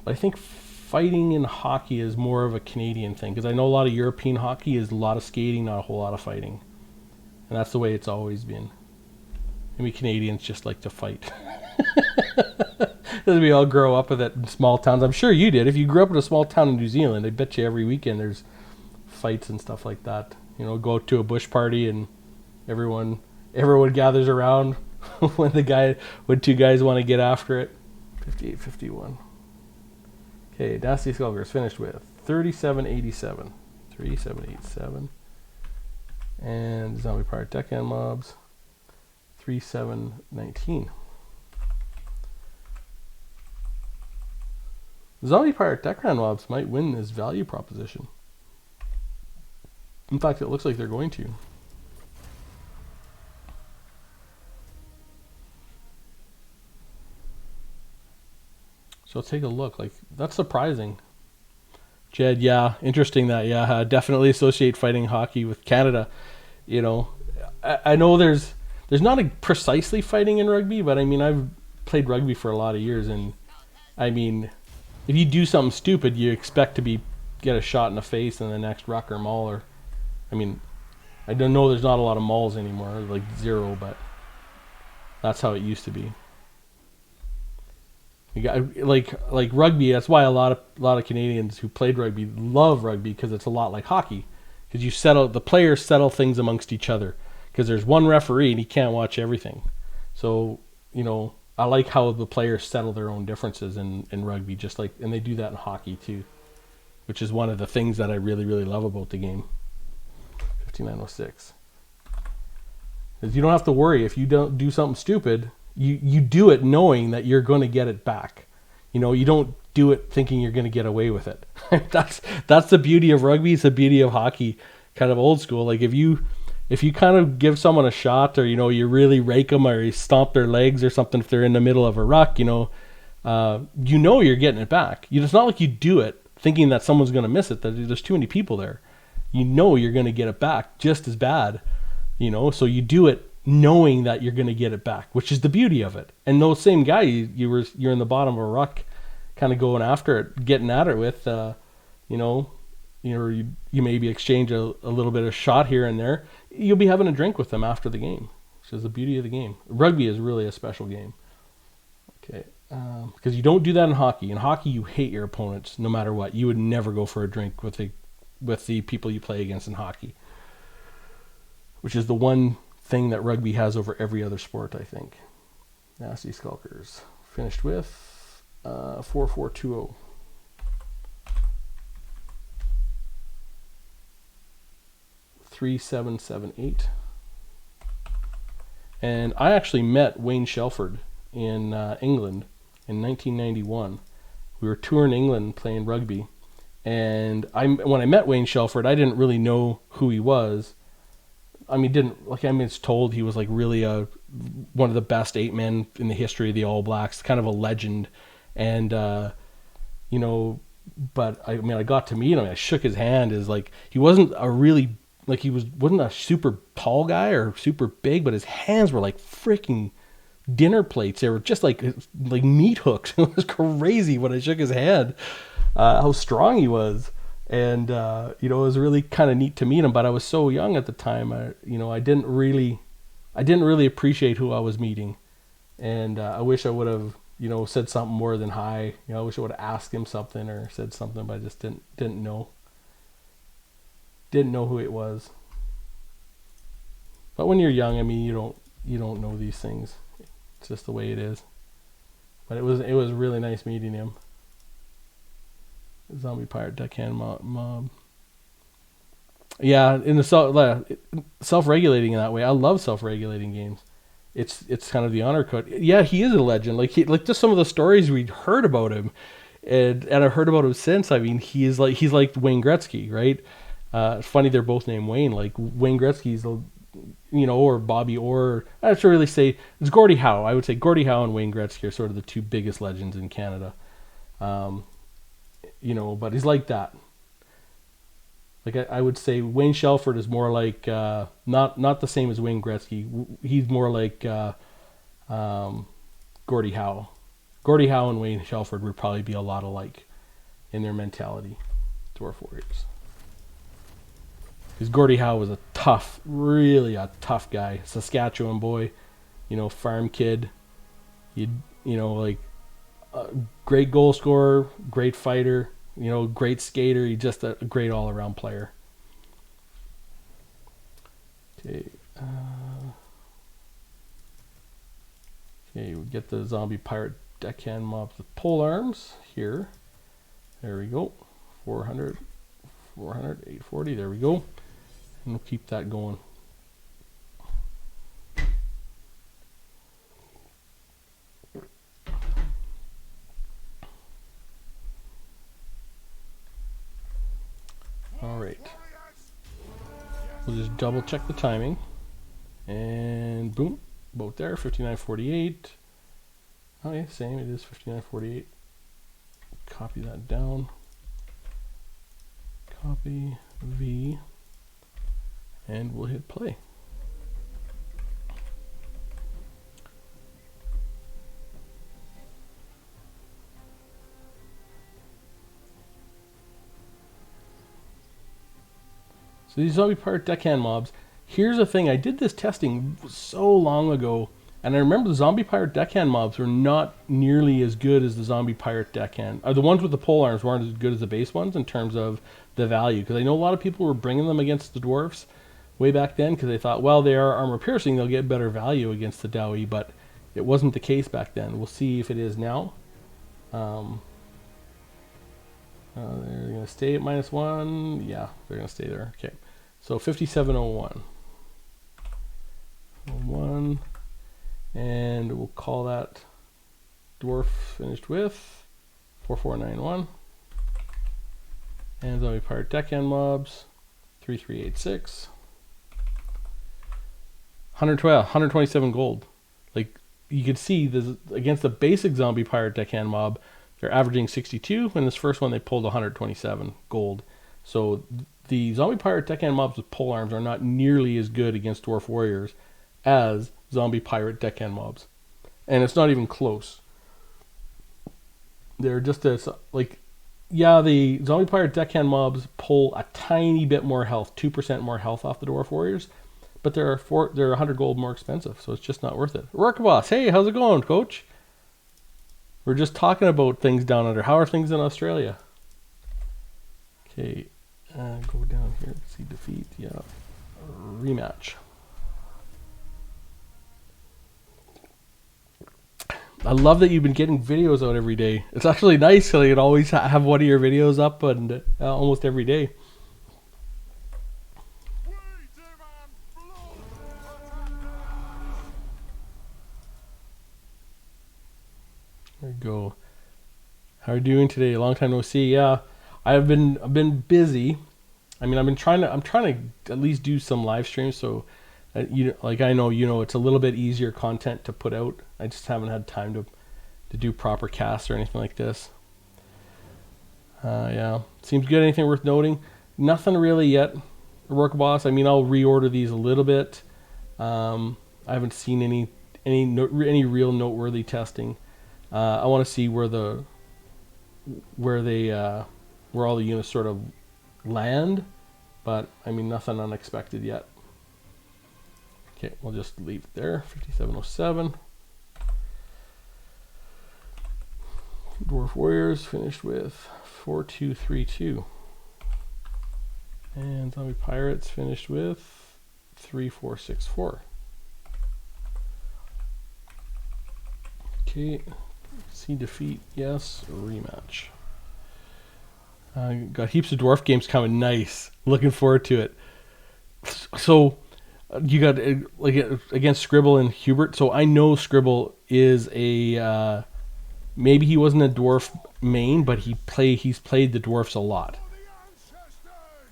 I think fighting in hockey is more of a Canadian thing because I know a lot of European hockey is a lot of skating, not a whole lot of fighting, and that's the way it's always been. Maybe Canadians just like to fight. We all grow up with it in small towns. I'm sure you did. If you grew up in a small town in New Zealand, I bet you every weekend there's fights and stuff like that. Go to a bush party and everyone gathers around when two guys want to get after it. 58-51. Okay, Nasty Skulkers finished with 3787. 3787. And Zombie Pirate Deckhand Mobs 3719. Zombie Pirate Deckhand mobs might win this value proposition. In fact, it looks like they're going to. So take a look. Like, that's surprising. Jed, yeah, interesting that. Yeah, definitely associate fighting hockey with Canada. You know, I know there's not a precisely fighting in rugby, but I mean, I've played rugby for a lot of years, and I mean, if you do something stupid, you expect to get a shot in the face in the next ruck or maul. Or, I mean, I don't know. There's not a lot of mauls anymore, like zero, but that's how it used to be. You got, like rugby. That's why a lot of Canadians who played rugby love rugby, because it's a lot like hockey. Because the players settle things amongst each other. Because there's one referee and he can't watch everything. So I like how the players settle their own differences in rugby, and they do that in hockey too, which is one of the things that I really, really love about the game. 5906. Because you don't have to worry if you don't do something stupid. You do it knowing that you're going to get it back. You don't do it thinking you're going to get away with it. That's the beauty of rugby. It's the beauty of hockey, kind of old school. Like if you kind of give someone a shot, or you really rake them, or you stomp their legs or something if they're in the middle of a ruck, you're getting it back. It's not like you do it thinking that someone's going to miss it. That there's too many people there. You're going to get it back just as bad. So you do it knowing that you're going to get it back, which is the beauty of it. And those same guy you're in the bottom of a ruck, kind of going after it, getting at it with, you maybe exchange a little bit of shot here and there. You'll be having a drink with them after the game, which is the beauty of the game. Rugby is really a special game. Okay, because you don't do that in hockey. In hockey, you hate your opponents no matter what. You would never go for a drink with the people you play against in hockey, which is the one thing that rugby has over every other sport, I think. Nasty Skulkers. Finished with 4420. 3778. And I actually met Wayne Shelford in England in 1991. We were touring England playing rugby. And when I met Wayne Shelford, I didn't really know who he was. It's told he was like really one of the best 8 men in the history of the All Blacks, kind of a legend. And, but I got to meet him. I shook his hand. He wasn't wasn't a super tall guy or super big, but his hands were like freaking dinner plates. They were just like meat hooks. It was crazy when I shook his hand, how strong he was. And, it was really kind of neat to meet him, but I was so young at the time. I didn't really appreciate who I was meeting. And, I wish I would have, said something more than hi. I wish I would have asked him something or said something, but I just didn't know. Didn't know who it was. But when you're young, you don't know these things. It's just the way it is. But it was really nice meeting him. Zombie Pirate Deckhand mob. Yeah, in the self-regulating in that way. I love self-regulating games. It's kind of the honor code. Yeah, he is a legend. Like just some of the stories we'd heard about him, and I've heard about him since. He's like Wayne Gretzky, right? It's funny they're both named Wayne. Like Wayne Gretzky's, or Bobby Orr. I should really say it's Gordie Howe. I would say Gordie Howe and Wayne Gretzky are sort of the two biggest legends in Canada. But he's like that. Like I would say Wayne Shelford is more like not the same as Wayne Gretzky. He's more like Gordie Howe. Gordie Howe and Wayne Shelford would probably be a lot alike in their mentality. Dwarf Warriors. Because Gordie Howe was really a tough guy. Saskatchewan boy, farm kid. Great goal scorer, great fighter, great skater. He's just a great all-around player. Okay. We get the Zombie Pirate Deckhand mobs with pole arms here. There we go. 400, 840. There we go. And we'll keep that going. We'll just double check the timing. And boom, boat there, 59.48. Oh yeah, same, it is 59.48. Copy that down. Copy V. And we'll hit play. So these zombie pirate deckhand mobs, here's the thing, I did this testing so long ago, and I remember the zombie pirate deckhand mobs were not nearly as good as the zombie pirate deckhand. The ones with the pole arms weren't as good as the base ones in terms of the value, because I know a lot of people were bringing them against the dwarfs way back then because they thought, well, they are armor piercing, they'll get better value against the Dowie, but it wasn't the case back then. We'll see if it is now. They're going to stay at -1. Yeah, they're going to stay there. Okay. So 5701. 1. And we'll call that dwarf finished with 4491. And zombie pirate deckhand mobs 3386. 127 gold. Like you could see this against the basic zombie pirate deckhand mob, they're averaging 62. In this first one they pulled 127 gold. So the zombie pirate deckhand mobs with pole arms are not nearly as good against dwarf warriors as zombie pirate deckhand mobs, and it's not even close. They're just as like, yeah, the zombie pirate deckhand mobs pull a tiny bit more health, 2% more health off the dwarf warriors, but they're 100 gold more expensive, so it's just not worth it. Work boss, hey, how's it going, coach? We're just talking about things down under. How are things in Australia? Okay. Go down here, see defeat, yeah, rematch. I love that you've been getting videos out every day. It's actually nice so you can always have one of your videos up and almost every day. There you go. How are you doing today? Long time no see. Yeah, I've been busy. I mean, I'm trying to at least do some live streams. So, I know it's a little bit easier content to put out. I just haven't had time to do proper casts or anything like this. Yeah, seems good. Anything worth noting? Nothing really yet. Work boss. I mean, I'll reorder these a little bit. I haven't seen any real noteworthy testing. I want to see where all the units sort of land, but I mean nothing unexpected yet. Okay, we'll just leave it there. 5707. Dwarf warriors finished with 4232, and zombie pirates finished with 3464. Okay, see defeat, yes, rematch. Got heaps of dwarf games coming. Nice. Looking forward to it. So you got like against Scribble and Hubert. So I know Scribble is a maybe he wasn't a dwarf main, but he's played the dwarfs a lot.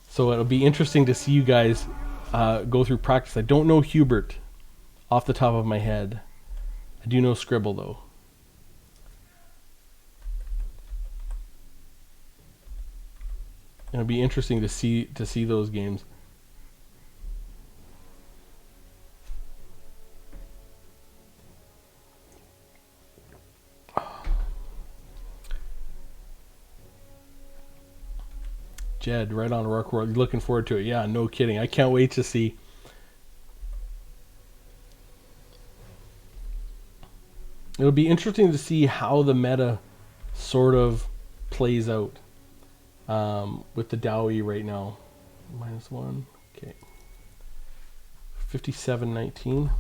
So it'll be interesting to see you guys go through practice. I don't know Hubert off the top of my head. I do know Scribble though. It'll be interesting to see those games. Jed, right on Rock World. Looking forward to it. Yeah, no kidding. I can't wait to see. It'll be interesting to see how the meta sort of plays out. With the Dowie right now, -1. Okay, 5719.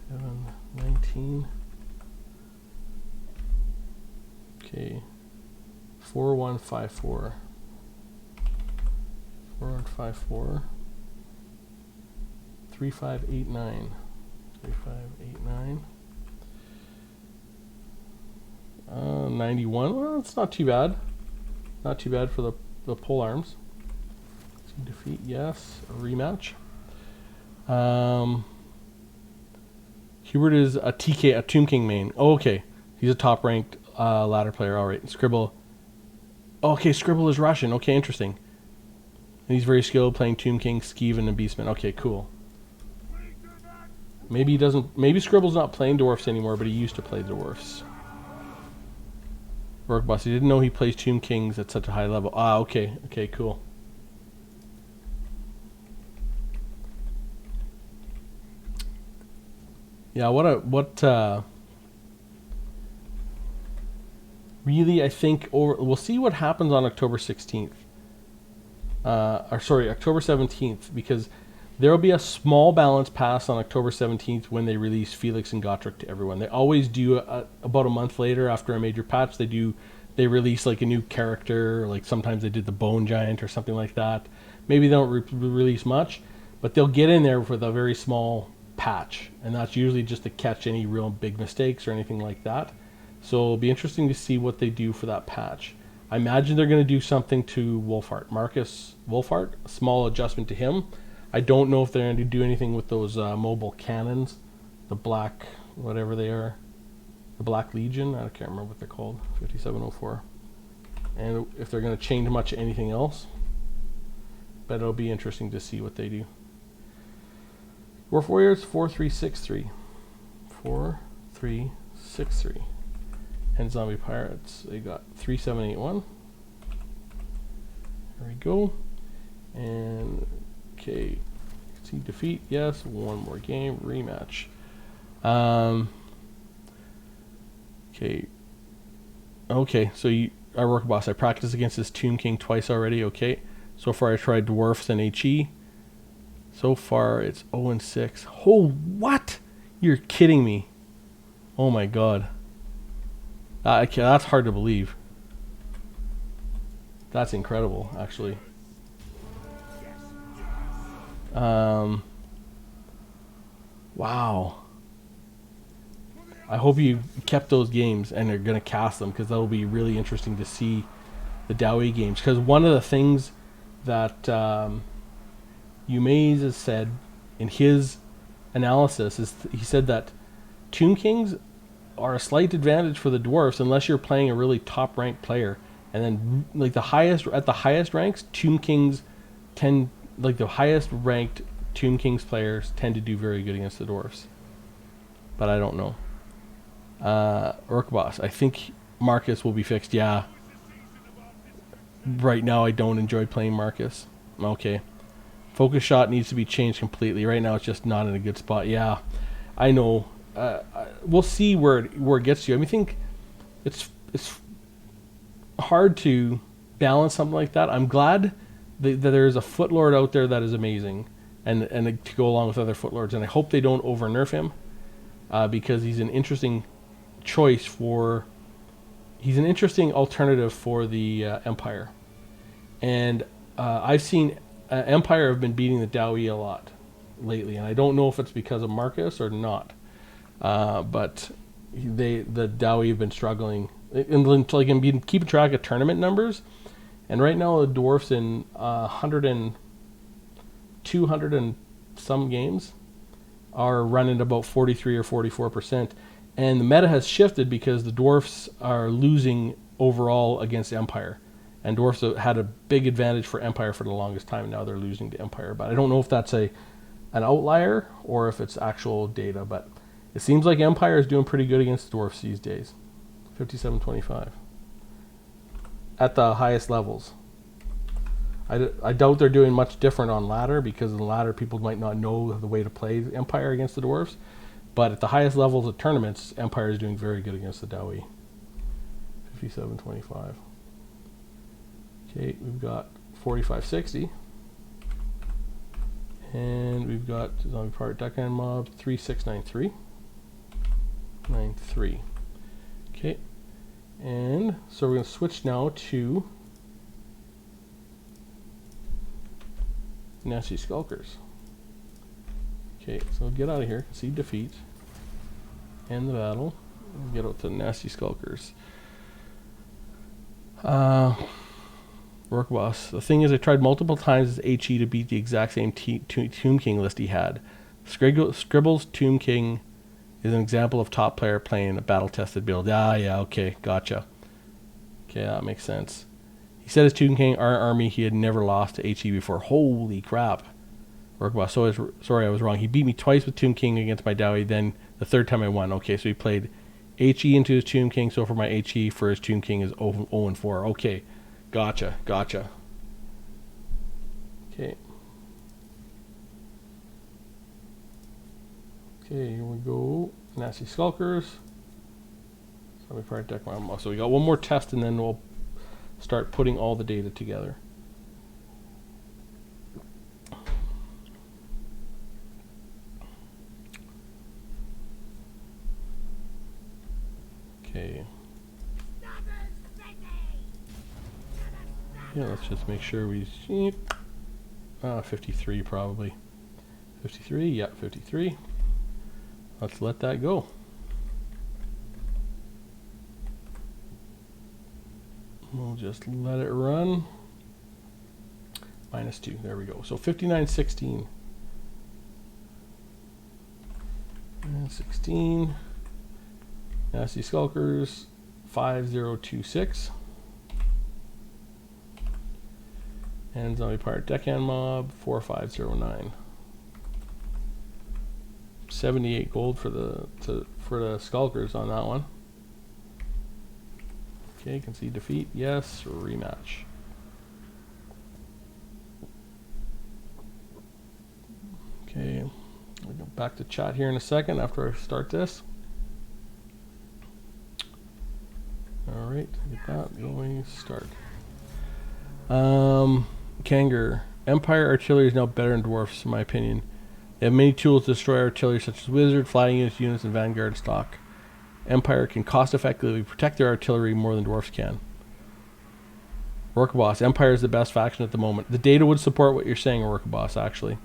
719. Okay, 4154. 4154. 3589. 3589. 91. Well, it's not too bad. Not too bad for the pole arms. Defeat, yes. A rematch. Hubert is a TK, a Tomb King main. Oh, okay. He's a top ranked ladder player. All right. Scribble. Okay, Scribble is Russian. Okay, interesting. And he's very skilled playing Tomb King, Skeevan, and Beastman. Okay, cool. Maybe he doesn't. Maybe Scribble's not playing dwarfs anymore, but he used to play dwarfs. Work boss. He didn't know he plays Tomb Kings at such a high level. Ah, okay. Okay, cool. Yeah, really, I think we'll see what happens on October 16th. Or sorry, October 17th, because there will be a small balance pass on October 17th when they release Felix and Gotrek to everyone. They always do about a month later after a major patch. They release like a new character, like sometimes they did the Bone Giant or something like that. Maybe they don't release much, but they'll get in there with a very small patch, and that's usually just to catch any real big mistakes or anything like that. So it'll be interesting to see what they do for that patch. I imagine they're going to do something to Wolfheart. Marcus Wolfheart, a small adjustment to him. I don't know if they're going to do anything with those mobile cannons, the black, whatever they are, the Black Legion. I can't remember what they're called, 5704. And if they're going to change much anything else. But it'll be interesting to see what they do. Dwarf Warriors 4363. 4363. And Zombie Pirates, they got 3781. There we go. And okay, see defeat, yes. One more game, rematch. Okay, so our work boss. I practiced against this Tomb King twice already. Okay, so far I tried dwarfs and HE. So far it's 0-6. Oh, what? You're kidding me. Oh my god. That's hard to believe. That's incredible, actually. Wow. I hope you kept those games and are going to cast them, because that'll be really interesting to see the Dowie games. Because one of the things that Umaze has said in his analysis is he said that Tomb Kings are a slight advantage for the dwarfs unless you're playing a really top ranked player, and then like the highest ranks, Tomb Kings tend, like the highest ranked Tomb Kings players tend to do very good against the dwarfs. But I don't know. Orc Boss, I think Marcus will be fixed. Yeah. Right now I don't enjoy playing Marcus. Okay. Focus shot needs to be changed completely. Right now it's just not in a good spot. Yeah, I know. We'll see where it gets you. I mean, I think it's hard to balance something like that. I'm glad that there's a Footlord out there that is amazing, and to go along with other Footlords. And I hope they don't over nerf him, because he's an interesting choice for. He's an interesting alternative for the Empire, and I've seen Empire have been beating the Dowie a lot lately, and I don't know if it's because of Marcus or not. But the Dowie have been struggling, and like been keeping track of tournament numbers, and right now the dwarfs in 200 and some games are running about 43 or 44%, and the meta has shifted because the dwarfs are losing overall against Empire, and dwarfs have had a big advantage for Empire for the longest time. Now they're losing to Empire, but I don't know if that's an outlier or if it's actual data, but it seems like Empire is doing pretty good against dwarfs these days. 57-25 at the highest levels. I doubt they're doing much different on ladder, because in the ladder people might not know the way to play Empire against the dwarfs. But at the highest levels of tournaments, Empire is doing very good against the Dowie. 57-25. Okay, we've got 45-60. And we've got Zombie Pirate Deckhand Mob 3693. 93. Okay, and so we're going to switch now to Nasty Skulkers. Okay, so get out of here. See defeat. End the battle. Get out to Nasty Skulkers. Work Boss. The thing is, I tried multiple times as HE to beat the exact same Tomb King list he had. Scribble's Tomb King is an example of top player playing a battle-tested build. Yeah, okay, gotcha. Okay, that makes sense. He said his Tomb King army he had never lost to HE before. Holy crap. Work Boss. Sorry, I was wrong. He beat me twice with Tomb King against my Dowie, then the third time I won. Okay, so he played HE into his Tomb King, so for my HE for his Tomb King is 0-4. Okay, gotcha. Okay. Okay, here we go. Nasty Skulkers. So let me fire deck my mouse. So we got one more test and then we'll start putting all the data together. Okay. Yeah, let's just make sure we 53 probably. 53, yeah, 53. Let's let that go. We'll just let it run. -2, there we go. So 59-16. And 16. Nasty Skulkers, 5026. And Zombie Pirate Deckhand Mob, 4509. 78 gold for the Skulkers on that one. Okay, concede defeat. Yes, rematch. Okay, I'll go back to chat here in a second after I start this. All right, get that going. Start. Kanger. Empire artillery is now better than dwarfs, in my opinion. They have many tools to destroy artillery, such as wizard, flying units, and vanguard stock. Empire can cost-effectively protect their artillery more than dwarfs can. Work Boss. Empire is the best faction at the moment. The data would support what you're saying, Work Boss, actually.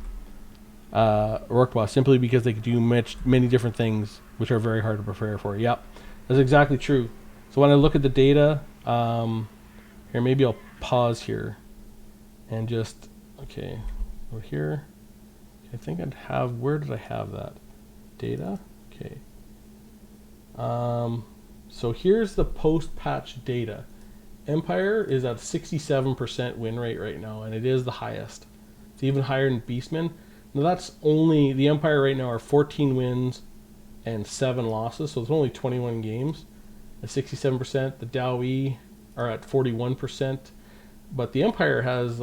Work Boss, simply because they can do many different things, which are very hard to prepare for. Yep, that's exactly true. So when I look at the data, here, maybe I'll pause here and just, okay, over here. I think I'd have, where did I have that? Data? Okay. So here's the post-patch data. Empire is at 67% win rate right now, and it is the highest. It's even higher than Beastmen. Now that's only, the Empire right now are 14 wins and 7 losses, so it's only 21 games. At 67%, the Dowie are at 41%, but the Empire has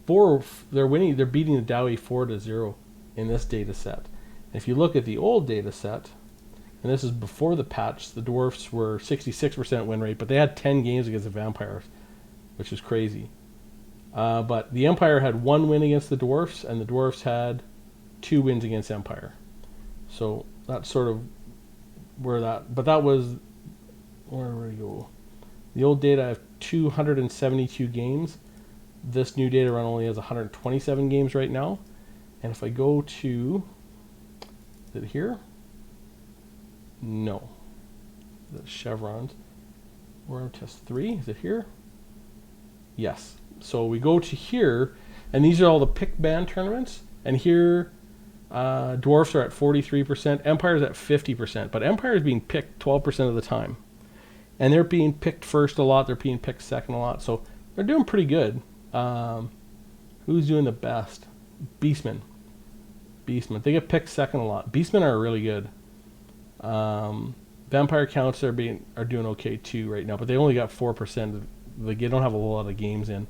they're beating the Dowie 4-0 in this data set. And if you look at the old data set, and this is before the patch, the dwarfs were 66% win rate, but they had 10 games against the vampires, which is crazy. But the Empire had 1 win against the dwarfs, and the dwarfs had 2 wins against Empire. So that's sort of where that, but that was, where we go? The old data have 272 games. This new data run only has 127 games right now. And if I go to, is it here? No. The chevrons. We're on test 3. Is it here? Yes. So we go to here, and these are all the pick band tournaments. And here, dwarfs are at 43%. Empire's at 50%. But Empire is being picked 12% of the time. And they're being picked first a lot. They're being picked second a lot. So they're doing pretty good. Who's doing the best? Beastmen. They get picked second a lot. Beastmen are really good. Vampire counts are doing okay too right now, but they only got 4%. They don't have a lot of games in,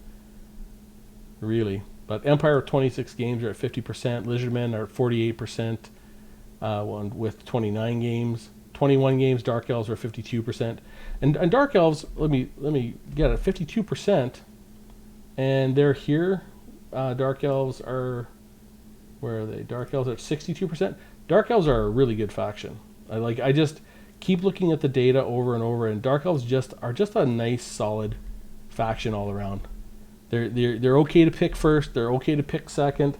really. But Empire 26 games are at 50%. Lizardmen are at 48%. With 29 games, 21 games. Dark Elves are 52%, and Dark Elves. Let me get it. 52%, and they're here. Dark Elves are, where are they? Dark Elves are at 62%. Dark Elves are a really good faction. I just keep looking at the data over and over, and Dark Elves are just a nice, solid faction all around. They're okay to pick first. They're okay to pick second.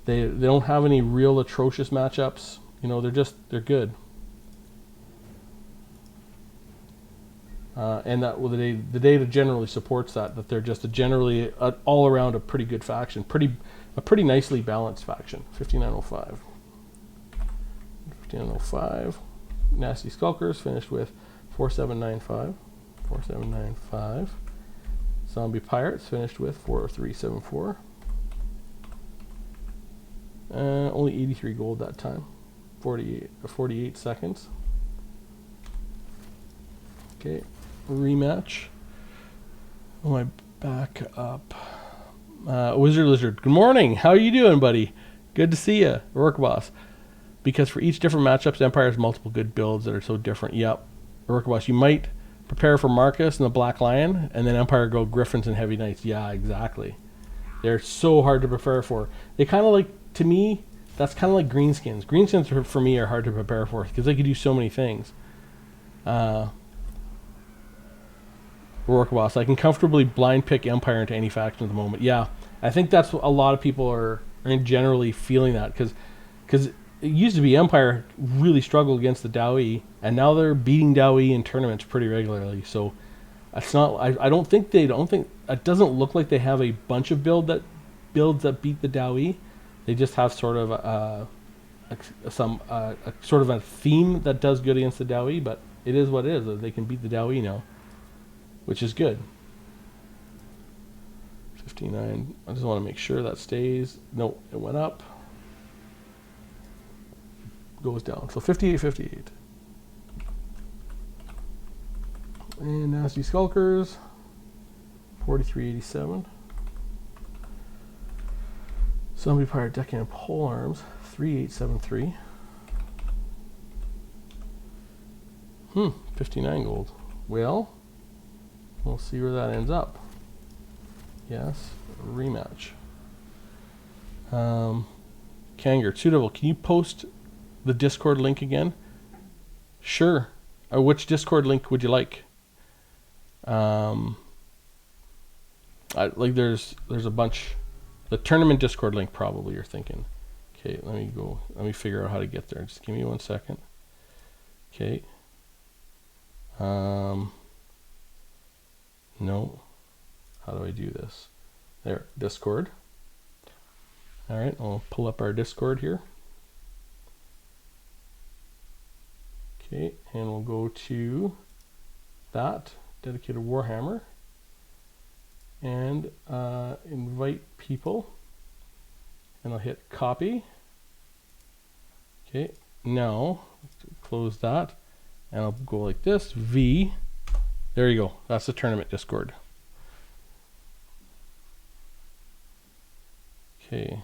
They don't have any real atrocious matchups. You know, they're good. and that the data generally supports that they're just generally all around a pretty good faction, a pretty nicely balanced faction. 5905. Nasty Skulkers finished with 4795. Zombie Pirates finished with 4374. Only 83 gold that time. 48 seconds. Okay, rematch. Oh, I back up. Wizard Lizard, good morning. How are you doing, buddy? Good to see you, Rourke Boss. Because for each different matchups, Empire has multiple good builds that are so different. Yep, Rourke Boss, you might prepare for Marcus and the Black Lion, and then Empire go Griffins and Heavy Knights. Yeah, exactly. They're so hard to prepare for. They kind of like, to me, that's kind of like Greenskins. Greenskins for me are hard to prepare for because they could do so many things. Rourke Boss, I can comfortably blind pick Empire into any faction at the moment. Yeah, I think that's what a lot of people are generally feeling that because it used to be Empire really struggled against the Dowie, and now they're beating Dowie in tournaments pretty regularly. So it's not. I don't think it doesn't look like they have a bunch of builds that beat the Dowie. They just have sort of sort of a theme that does good against the Dowie, but it is what it is. They can beat the Dowie now, which is good. 59. I just want to make sure that stays. No, it went up. Goes down. So 58. And Nasty Skulkers, 4387. Zombie Pirate Deckhand Pole Arms, 3873. 59 gold. Well, we'll see where that ends up. Yes, rematch. Kanger, Tsudevil, can you post the Discord link again? Sure. Which Discord link would you like? There's a bunch. The tournament Discord link probably you're thinking. Okay, let me figure out how to get there. Just give me 1 second. Okay. No. How do I do this? There, Discord. All right, I'll pull up our Discord here. Okay, and we'll go to that, dedicated Warhammer, and invite people, and I'll hit copy. Okay, now close that, and I'll go like this, V. There you go, that's the tournament Discord. Okay,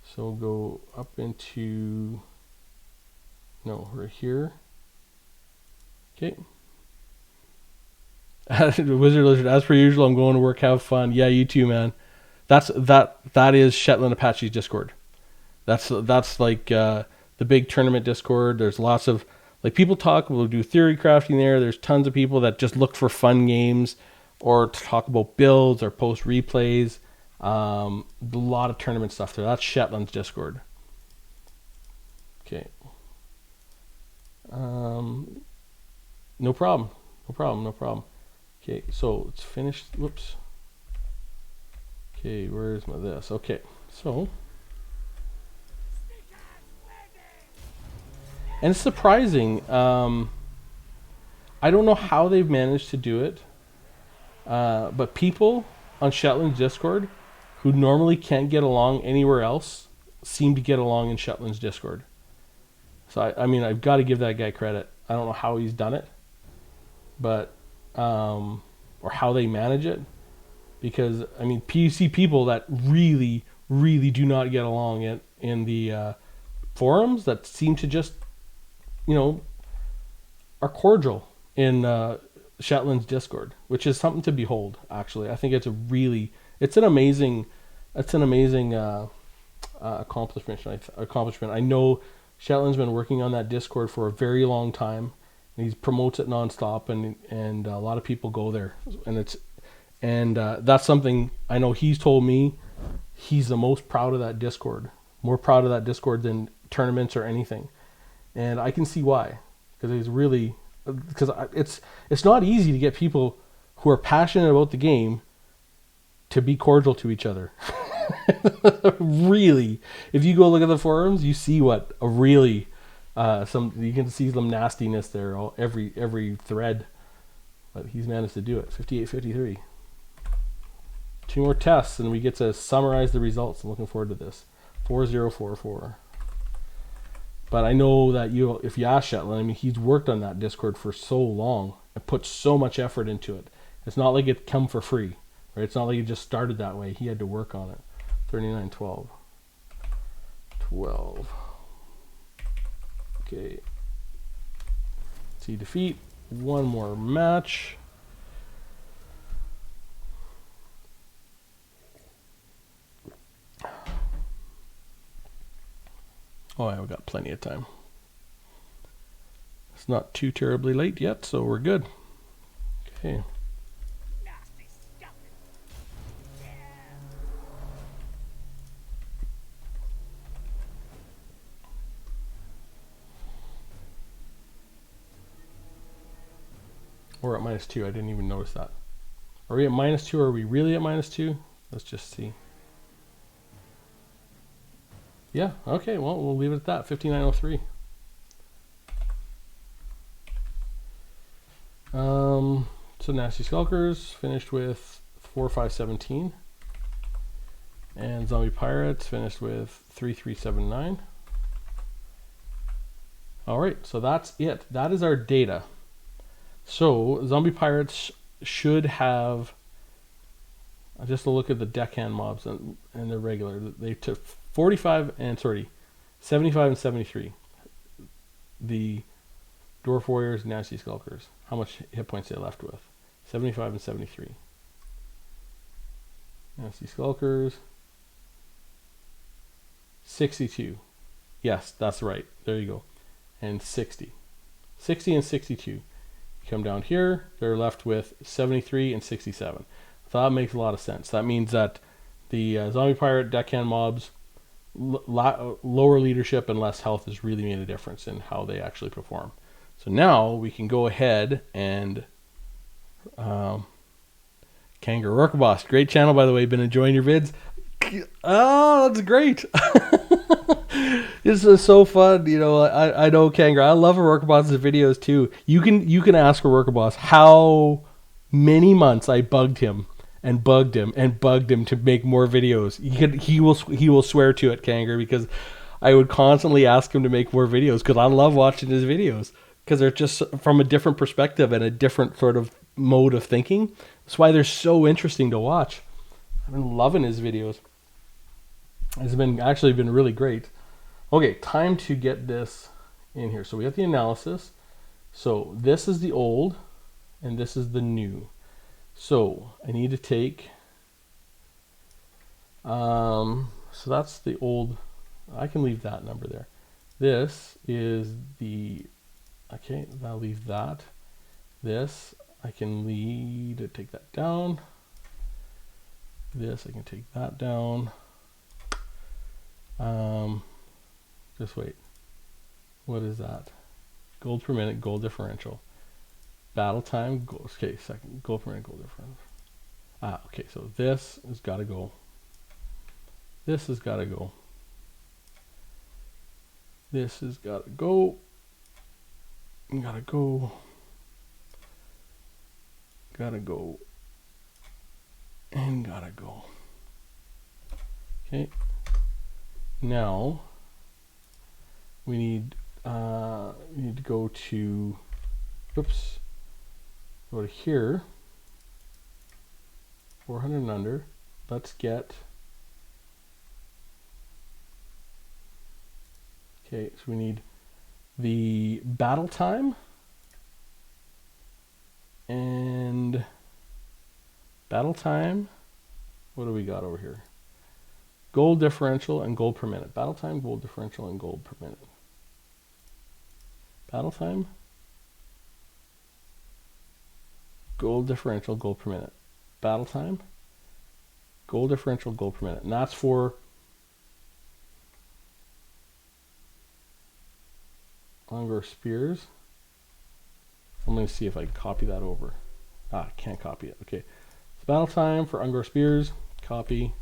so we'll go up into, no, right here. Okay. Wizard Lizard, as per usual, I'm going to work, have fun. Yeah, you too, man. That is Shetland Apache's Discord. That's like the big tournament Discord. There's lots of, like, people talk, we'll do theory crafting there. There's tons of people that just look for fun games or to talk about builds or post replays. A lot of tournament stuff there. That's Shetland's Discord. Okay. No problem. Okay, so it's finished. Whoops. Okay, where's my this? Okay, so. And it's surprising. I don't know how they've managed to do it. But people on Shetland's Discord who normally can't get along anywhere else seem to get along in Shetland's Discord. So I mean, I've got to give that guy credit. I don't know how he's done it, but or how they manage it, because I mean, you see people that really, really do not get along in the forums that seem to just, are cordial in Shetland's Discord, which is something to behold. Actually, I think it's an amazing accomplishment. I know Shetland's been working on that Discord for a very long time, and he promotes it nonstop, and a lot of people go there, and that's something I know he's told me he's the most proud of that Discord, more proud of that Discord than tournaments or anything, and I can see why, because he's really because it's not easy to get people who are passionate about the game to be cordial to each other. Really, if you go look at the forums, you see what a really you can see some nastiness there every thread, but he's managed to do it. 58-53. 2 more tests and we get to summarize the results. I'm looking forward to this. 4044. But I know that if you ask Shetland, I mean, he's worked on that Discord for so long and put so much effort into it. It's not like it come for free, right? It's not like he just started that way. He had to work on it. 39-12. 12. Okay. See defeat. One more match. Oh, yeah, we got plenty of time. It's not too terribly late yet, so we're good. Okay. We're at -2. I didn't even notice that. Are we at -2? Are we really at -2? Let's just see. Yeah, okay, well, we'll leave it at that. 5903. So Nasty Skulkers finished with 4517. And Zombie Pirates finished with 3379. Alright, so that's it. That is our data. So Zombie Pirates should have, just a look at the deckhand mobs and the regular. They took 75 and 75 and 73. The Dwarf Warriors, Nasty Skulkers. How much hit points they left with? 75 and 73. Nasty Skulkers. 62. Yes, that's right. There you go. And 60. 60 and 62. You come down here, they're left with 73 and 67. So that makes a lot of sense. That means that the Zombie Pirate deckhand mobs, lower leadership and less health has really made a difference in how they actually perform. So now we can go ahead and Kangaroo Worker Boss, great channel by the way. Been enjoying your vids. Oh, that's great. This is so fun. You know, I know Kangaroo. I love Worker Boss's videos too. You can ask a Worker Boss how many months I bugged him and bugged him and bugged him to make more videos. He will swear to it, Kangaroo, because I would constantly ask him to make more videos because I love watching his videos because they're just from a different perspective and a different sort of mode of thinking. That's why they're so interesting to watch. I've been loving his videos. It's actually been really great. Okay, time to get this in here. So we have the analysis. So this is the old and this is the new. So I need to take, so that's the old. I can leave that number there. This is the, okay, I'll leave that. This I can take that down. This I can take that down. Just wait. What is that? Gold per minute, gold differential. Battle time, gold, okay, second, gold per minute, gold differential. Okay, so this has got to go. This has got to go. This has got to go. Gotta go. Gotta go. And gotta go. Okay. Now we need to go to, oops, go to here, 400 and under. Let's get, okay, so we need the battle time and battle time. What do we got over here? Gold differential and gold per minute. Battle time, gold differential, and gold per minute. Battle time, gold differential, gold per minute. Battle time, gold differential, gold per minute. And that's for Longbow Spears. I'm going to see if I can copy that over. I can't copy it. Okay. It's battle time for Ungor Spears. Copy.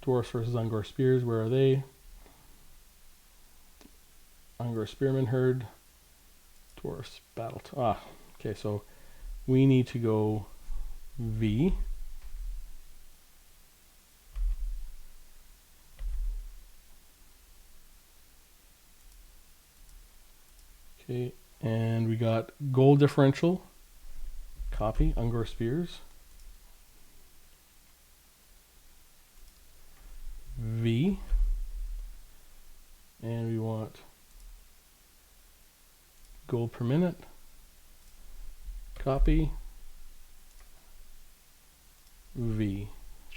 Dwarfs versus Ungor Spears. Where are they? Ungor Spearman herd. Dwarfs battle. Okay. So we need to go V. Okay, and we got goal differential. Copy, Ungor Spears. V. And we want goal per minute. Copy. V.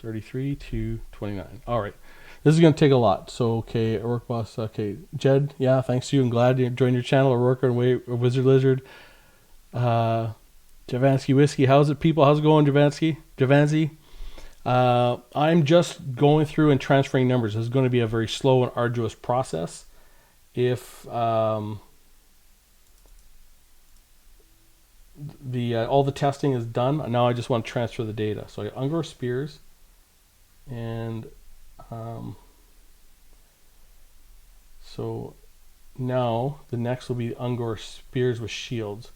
33 to 29. All right. This is going to take a lot. So, okay, work boss. Okay, Jed, yeah, thanks to you. I'm glad you joined your channel. Or worker and Wizard Lizard. Javansky Whiskey. How's it, people? How's it going, Javansky? I'm just going through and transferring numbers. This is going to be a very slow and arduous process. If all the testing is done, now I just want to transfer the data. So I got Ungor Spears, and so now the next will be Ungor Spears with shields.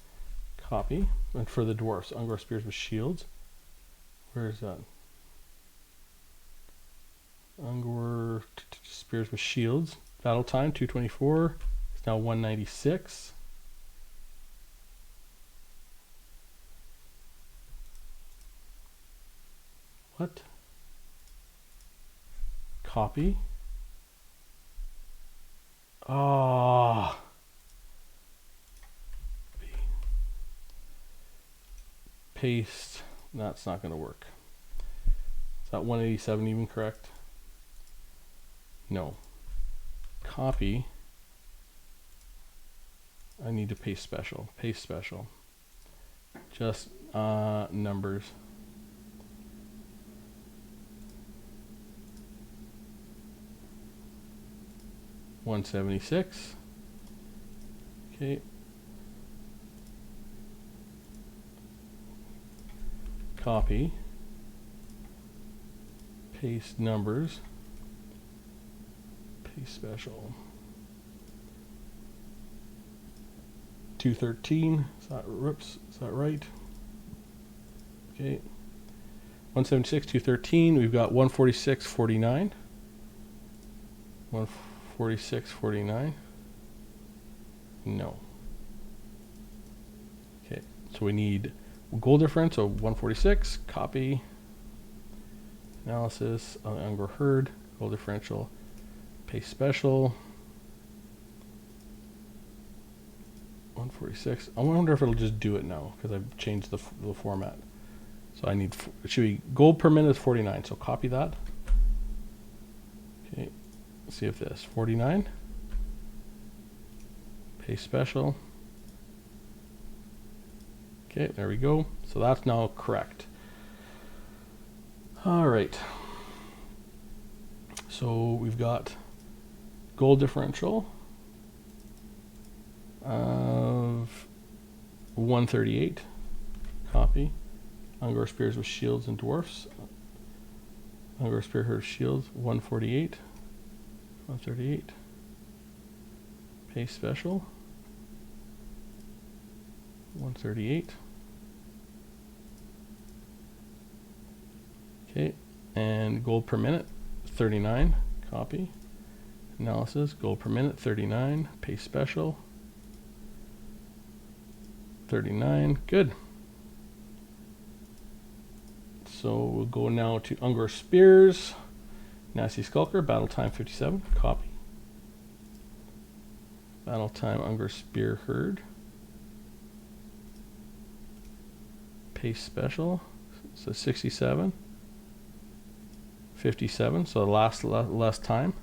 Copy. And for the dwarfs, Ungor Spears with shields. Where is that? Ungor Spears with shields. Battle time 224. It's now 196. What? Copy. Ah. Paste. That's not going to work. Is that 187 even correct? No. Copy. I need to paste special. Paste special. Just numbers. $176. Okay. Copy. Paste numbers. Paste special. 213. Is that right? Okay. 176, 213. We've got 146.49. 146.49. No. Okay. So we need goal difference, so 146. Copy. Analysis. Ungor herd. Goal differential. Paste special. 146. I wonder if it'll just do it now because I've changed the format. So I need, should we, goal per minute is 49. So copy that. Okay. Let's see if this 49. Paste special. Okay, there we go. So that's now correct. All right. So we've got goal differential of 138. Copy. Ungor Spears with shields and dwarfs. Ungor Spear herd shields 148. 138. Paste special. 138. Okay, and gold per minute 39. Copy. Analysis. Gold per minute 39. Paste special. 39. Good. So we'll go now to Ungor Spears. Nasty Skulker. Battle time 57. Copy. Battle time Ungor Spear herd. Paste special. So 67. 57. So less time.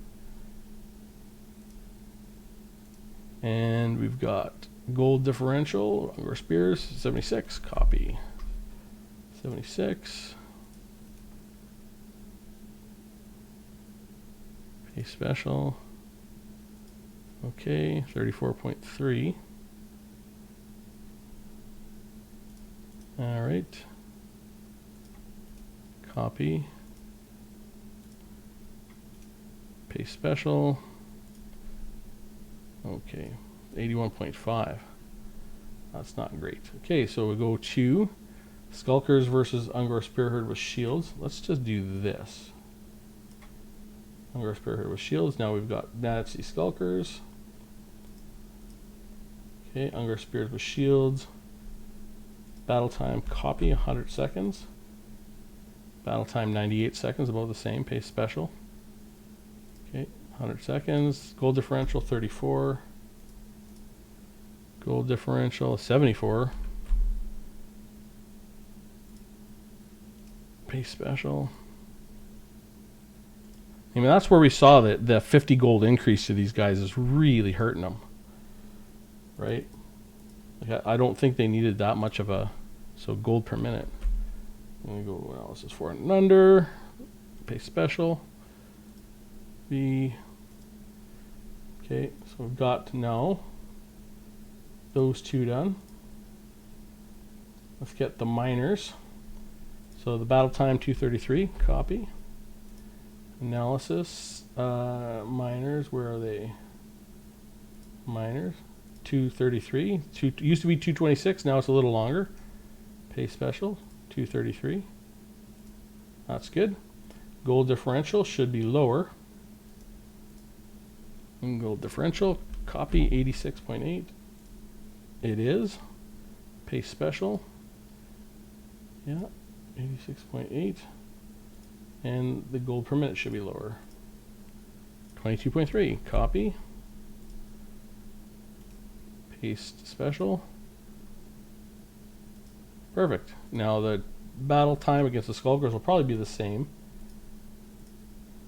And we've got gold differential. Ungor Spears 76. Copy. 76. Paste special. Okay, 34.3. All right. Copy. Paste special. Okay, 81.5. That's not great. Okay, so we go to Skulkers versus Ungor Spearherd with shields. Let's just do this. Ungor Spearherd with shields. Now we've got Nazi Skulkers. Okay, Ungor Spears with shields. Battle time copy 100 seconds. Battle time 98 seconds, about the same. Paste special. Okay, 100 seconds. Gold differential 34. Gold differential 74. Paste special. I mean, that's where we saw that the 50 gold increase to these guys is really hurting them. Right? Like I don't think they needed that much of a... So gold per minute. I'm going to go analysis 400 and under. Paste special. B. Okay, so we've got now those two done. Let's get the miners. So the battle time 233, copy. Analysis, miners, where are they? Miners, 233. Used to be 226, now it's a little longer. Paste special, 233. That's good. Gold differential should be lower. And gold differential, copy 86.8. It is. Paste special. Yeah, 86.8. And the gold per minute should be lower. 22.3. Copy. Paste special. Perfect. Now the battle time against the Skulkers will probably be the same.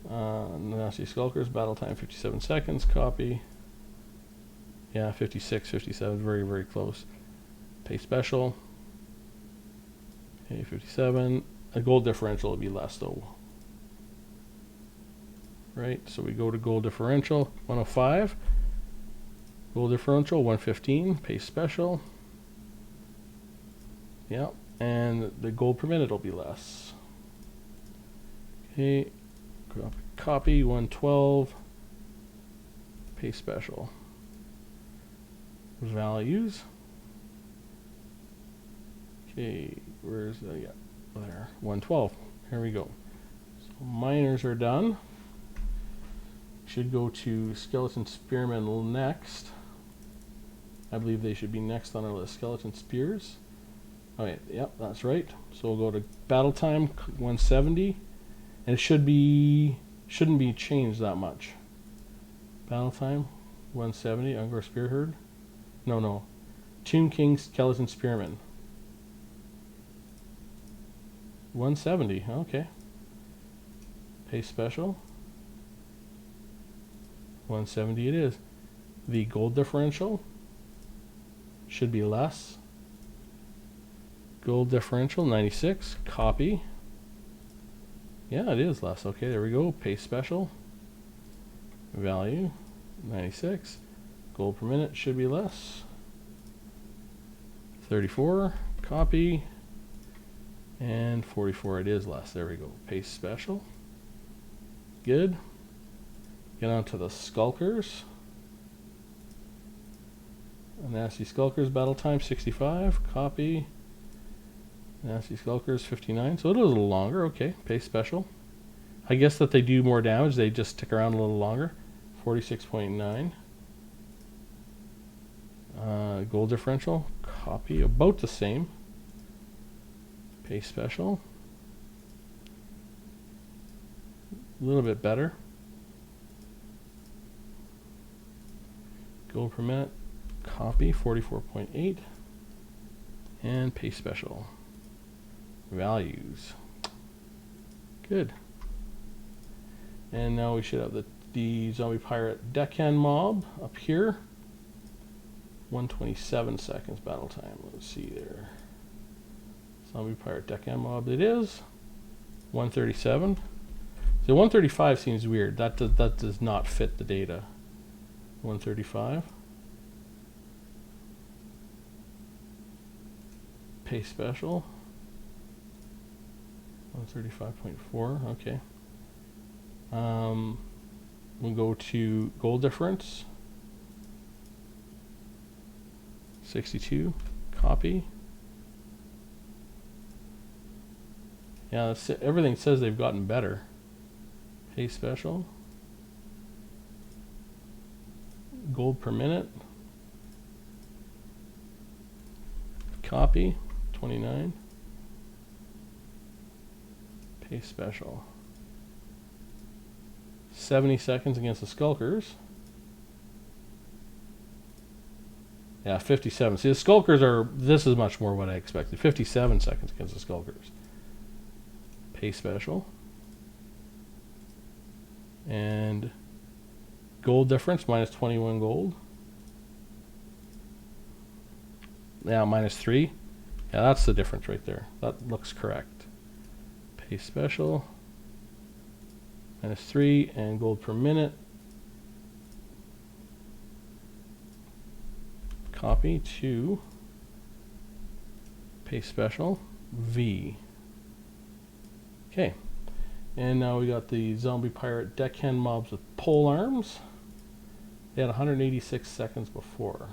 Nazi Skulkers, battle time 57 seconds. Copy. Yeah, 56, 57. Very, very close. Paste special. Okay, 57. A gold differential will be less though. Right, so we go to gold differential 105. Gold differential 115. Paste special. Yeah, and the gold per minute will be less. Okay, copy 112. Paste special. Values. Okay, where's the, yeah, there, 112. Here we go. So miners are done. Should go to skeleton spearmen next. I believe they should be next on our list. Skeleton spears. Oh yeah, yep, that's right. So we'll go to battle time 170, and it shouldn't be changed that much. Battle time 170. Ungor Spearherd. No. Tomb King Skeleton Spearman. 170. Okay. Paste special. 170 it is. The gold differential should be less. Gold differential 96. Copy. Yeah, it is less. Okay, there we go. Paste special. Value 96. Gold per minute should be less. 34. Copy. And 44 it is less. There we go. Paste special. Good. Get on to the Skulkers. Nasty Skulkers battle time 65. Copy. Nasty Skulkers 59. So it is a little longer. Okay. Paste special. I guess that they do more damage. They just stick around a little longer. 46.9. Gold differential. Copy. About the same. Paste special. A little bit better. Gold per minute. Copy 44.8. And paste special. Values. Good. And now we should have the zombie pirate deckhand mob up here. 127 seconds battle time. Let's see there. Zombie pirate deckhand mob it is. 137. So 135 seems weird. That does not fit the data. 135. Pay special. 135.4. Okay. We'll go to gold difference. 62. Copy. Yeah, that's it. Everything says they've gotten better. Pay special. Gold per minute. Copy. 29. Pay special. 70 seconds against the Skulkers. Yeah, 57. See, the Skulkers are, this is much more what I expected. 57 seconds against the Skulkers. Pay special. And gold difference, minus 21 gold. Yeah, minus 3. Yeah, that's the difference right there. That looks correct. Pay special. Minus 3 and gold per minute. Copy to pay special V. Okay, and now we got the zombie pirate deckhand mobs with pole arms. They had 186 seconds before.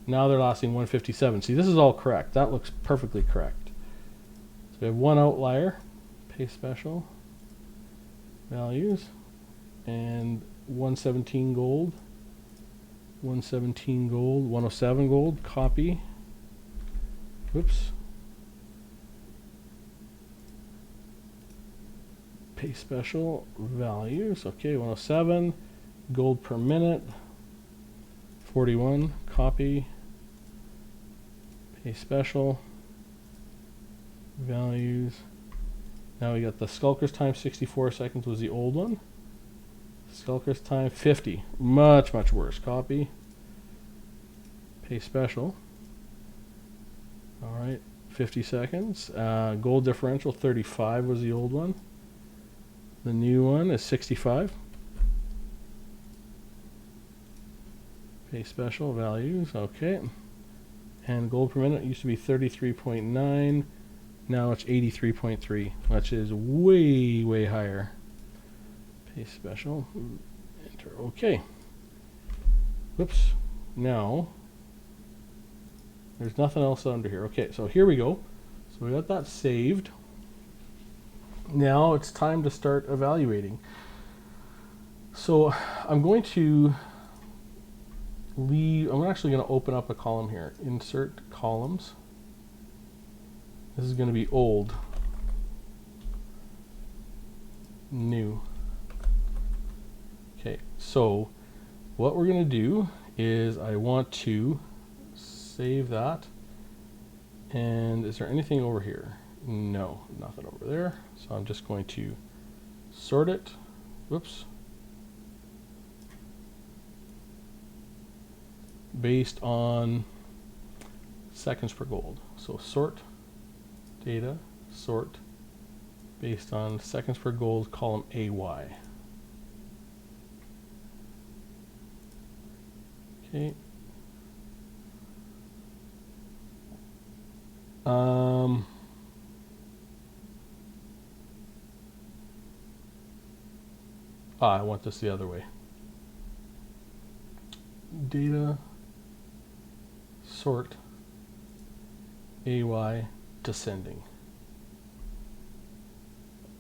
Now they're lasting 157. See, this is all correct. That looks perfectly correct. So we have one outlier, pay special, values, and 117 gold, 117 gold, 107 gold, copy. Whoops. Pay special, values, okay, 107, gold per minute, 41, copy, pay special, values. Now we got the Skulkers time 64 seconds was the old one. Skulkers time 50, much worse. Copy, pay special. All right, 50 seconds. Gold differential 35 was the old one. The new one is 65. Pay special, values, okay. And gold per minute used to be 33.9. Now it's 83.3, which is way higher. Pay special, enter, okay. Whoops, now there's nothing else under here. Okay, so here we go. So we got that saved. Now it's time to start evaluating. So I'm going to leave, I'm actually going to open up a column here. Insert columns. This is going to be old, new. Okay, so what we're going to do is I want to save that. And is there anything over here? No, nothing over there. So I'm just going to sort it. Whoops. Based on seconds per gold. So sort data, sort based on seconds per gold, column AY. Okay. I want this the other way. Data, sort, AY, descending.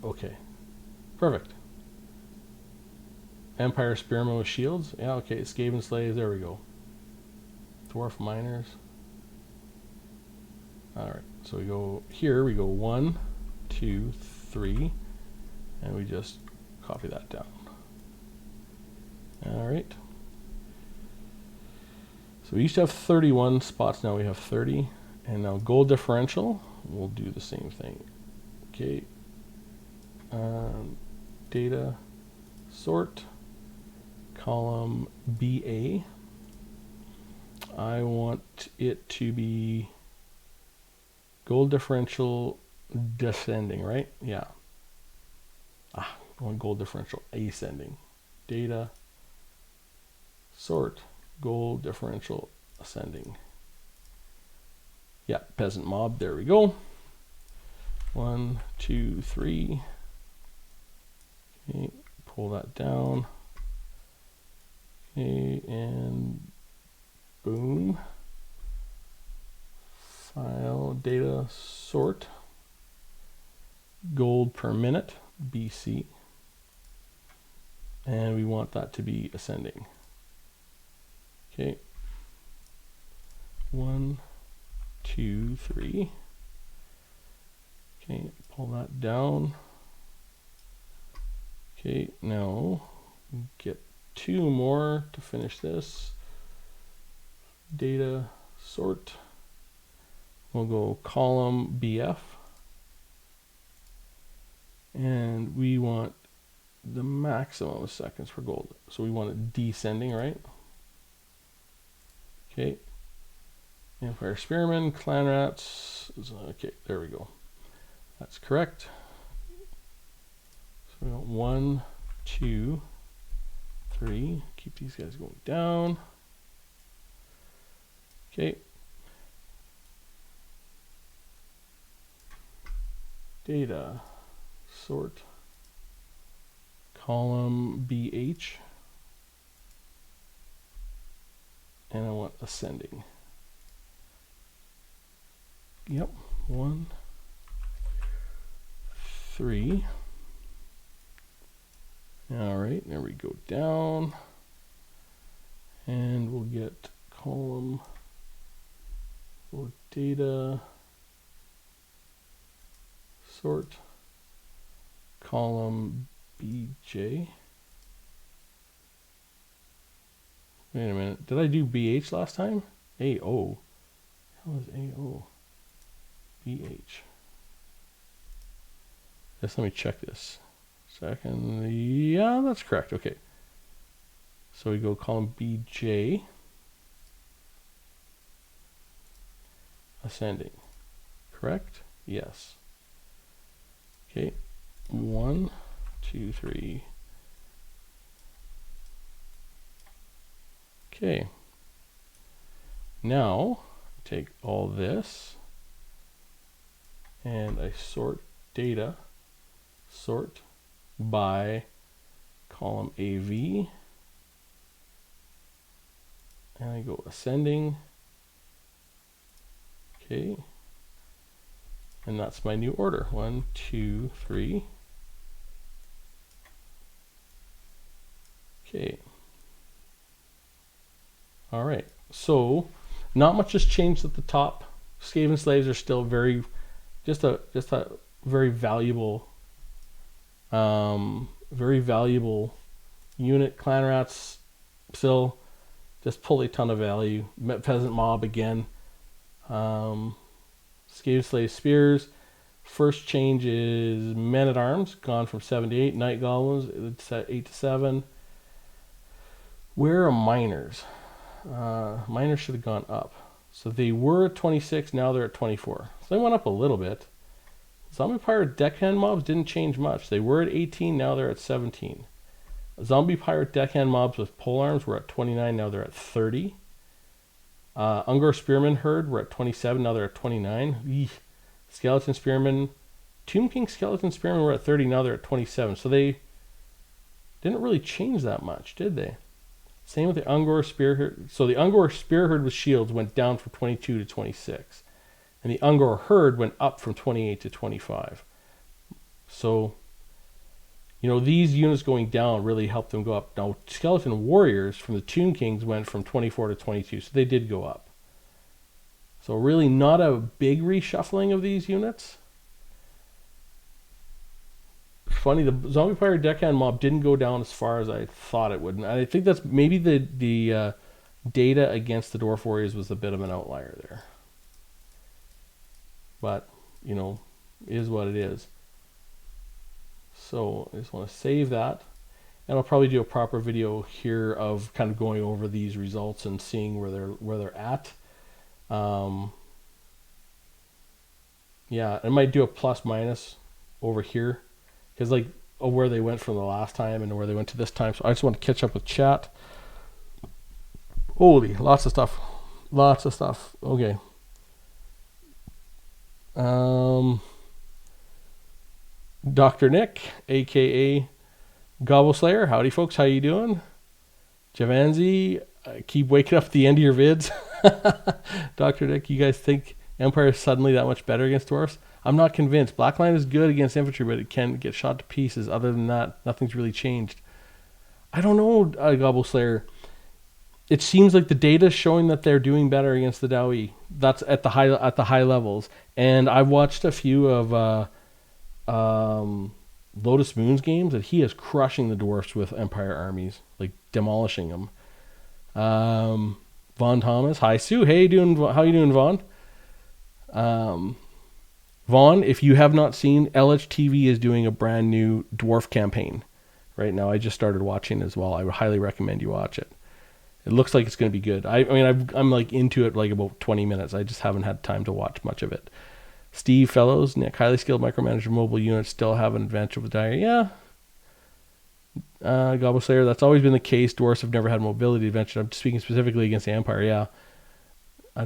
Okay, perfect. Empire Spearmen with shields. Yeah, okay, Skaven slaves, there we go. Dwarf miners. Alright, so we go here, we go 1, 2, 3, and we just copy that down. Alright. So we used to have 31 spots, now we have 30. And now gold differential, we'll do the same thing. Okay. Data, sort, column BA. I want it to be gold differential descending, right? Yeah. I want gold differential ascending. Data, sort, gold differential ascending. Yeah, peasant mob, there we go. 1, 2, 3. Okay, pull that down. Okay, and boom. File, data, sort. Gold per minute, BC. And we want that to be ascending. Okay. 1, 2, 3. Okay, pull that down. Okay, now get 2 more to finish this. Data, sort. We'll go column BF. And we want the maximum of seconds for gold. So we want it descending, right? Okay. Empire Spearmen, Clan Rats. Okay, there we go. That's correct. So we want 1, 2, 3. Keep these guys going down. Okay. Data, sort, column BH, and I want ascending. Yep, 1, 3. All right, there we go down, and we'll get column or data, sort, column BJ. Wait a minute, did I do BH last time? AO. How is AO? BH. Just let me check this. Second, yeah, that's correct. Okay. So we go column BJ. Ascending. Correct? Yes. Okay. 1, 2, 3. Okay. Now take all this and I sort data, sort by column AV, and I go ascending. Okay. And that's my new order. 1, 2, 3. Okay. All right. So not much has changed at the top. Skaven slaves are still just a very valuable unit. Clan rats still just pull a ton of value. Peasant mob again. Skaven slave spears. First change is men at arms, gone from 7 to 8. Night goblins, it's at 8 to 7. Where are miners? Miners should have gone up. So they were at 26, now they're at 24. So they went up a little bit. Zombie pirate deckhand mobs didn't change much. They were at 18, now they're at 17. Zombie pirate deckhand mobs with polearms were at 29, now they're at 30. Ungor spearman herd were at 27, now they're at 29. Eesh. Skeleton spearmen, Tomb King skeleton spearmen were at 30, now they're at 27. So they didn't really change that much, did they? Same with the Ungor spear herd. So the Ungor spear herd with shields went down from 22 to 26. And the Ungor herd went up from 28 to 25. So, these units going down really helped them go up. Now, skeleton warriors from the Tomb Kings went from 24 to 22, so they did go up. So really not a big reshuffling of these units. Funny, the zombie pirate deckhand mob didn't go down as far as I thought it would. And I think that's maybe the data against the dwarf warriors was a bit of an outlier there. But, is what it is. So I just want to save that. And I'll probably do a proper video here of kind of going over these results and seeing where they're at. Yeah, I might do a plus minus over here because where they went from the last time and where they went to this time. So I just want to catch up with chat. Holy, lots of stuff. Lots of stuff. Okay. Dr. Nick, aka Gobble Slayer. Howdy, folks. How you doing? Javanzi, keep waking up at the end of your vids. Dr. Nick, you guys think Empire is suddenly that much better against dwarfs? I'm not convinced. Blackline is good against infantry, but it can get shot to pieces. Other than that, nothing's really changed. I don't know, Gobble Slayer. It seems like the data is showing that they're doing better against the Dawi. That's at the high levels. And I've watched a few of Lotus Moon's games, and he is crushing the dwarfs with Empire armies, like demolishing them. Vaughn Thomas, hi Sue, hey, how you doing, Vaughn? Vaughn, if you have not seen, LHTV is doing a brand new dwarf campaign right now. I just started watching as well. I would highly recommend you watch it. It looks like it's going to be good. I mean, I'm like into it like about 20 minutes. I just haven't had time to watch much of it. Steve Fellows, Nick, highly skilled micromanager mobile units still have an advantage over the diary. Yeah. Gobble Slayer, that's always been the case. Dwarfs have never had mobility advantage. I'm speaking specifically against the Empire, yeah.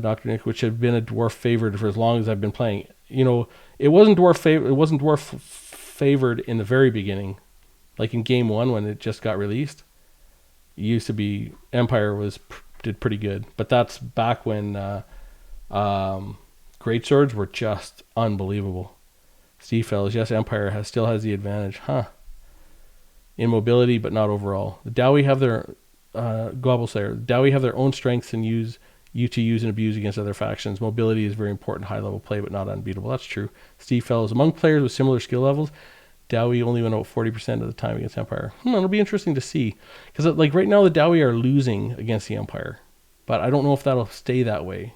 Dr. Nick, which had been a dwarf favorite for as long as I've been playing. You know, it wasn't dwarf favored in the very beginning. Like in game 1 when it just got released. It used to be Empire did pretty good. But that's back when great swords were just unbelievable. Steve Fellows, yes, Empire still has the advantage. In mobility, but not overall. The Dawi have their Gobble Slayer. The Dawi have their own strengths and use and abuse against other factions. Mobility is very important, high level play, but not unbeatable. That's true. Steve Fellows, among players with similar skill levels, Dawi only went out 40% of the time against Empire. It'll be interesting to see, because like right now the Dawi are losing against the Empire, but I don't know if that'll stay that way.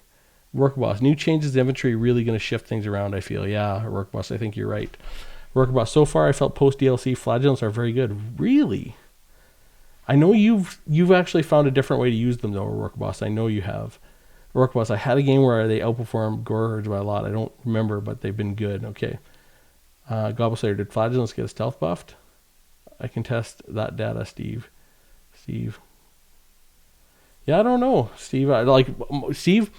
Work Boss, new changes to infantry really going to shift things around, I feel. Yeah, Work Boss, I think you're right. Work Boss, so far I felt post DLC flagellants are very good. Really? I know you've actually found a different way to use them though, Work Boss. I know you have. Work Boss, I had a game where they outperformed Gore Herds by a lot. I don't remember, but they've been good. Okay. Gobble Slayer, did flagellants get a stealth buffed? I can test that data, Steve. Yeah, I don't know, Steve. Steve,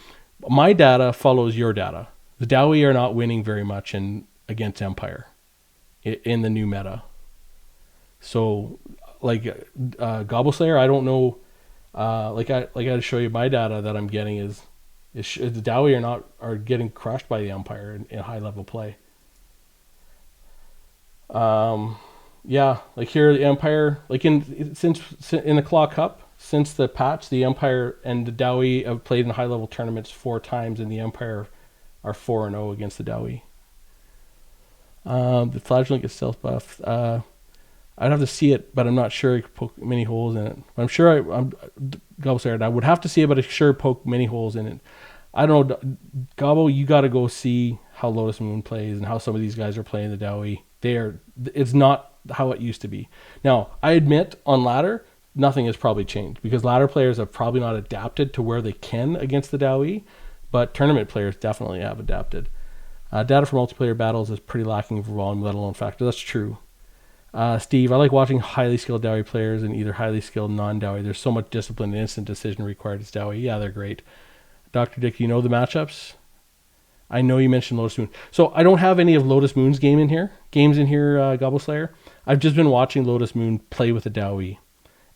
my data follows your data. The Dawi are not winning very much against Empire in the new meta. So, Gobble Slayer, I don't know. I gotta show you my data that I'm getting is the Dawi are getting crushed by the Empire in high level play. Yeah, like here the Empire, like in the Claw Cup, since the patch, the Empire and the Dawi have played in high level tournaments 4 times, and the Empire are 4-0 against the Dawi. The flagellant gets stealth buff. I'd have to see it, but I'm not sure I could poke many holes in it. I'm sure I'm Gobble Slayer. I would have to see it, but I sure poke many holes in it. I don't know, Gobble. You got to go see how Lotus Moon plays and how some of these guys are playing the Dawi. It's not how it used to be. Now, I admit on ladder, nothing has probably changed because ladder players have probably not adapted to where they can against the Dawi, but tournament players definitely have adapted. Data for multiplayer battles is pretty lacking for volume, let alone factor. That's true. Steve, I like watching highly skilled Dawi players and either highly skilled non-Dawi. There's so much discipline and instant decision required as Dawi. Yeah, they're great. Dr. Dick, you know the matchups? I know you mentioned Lotus Moon. So I don't have any of Lotus Moon's games in here, Gobble Slayer. I've just been watching Lotus Moon play with the Dawi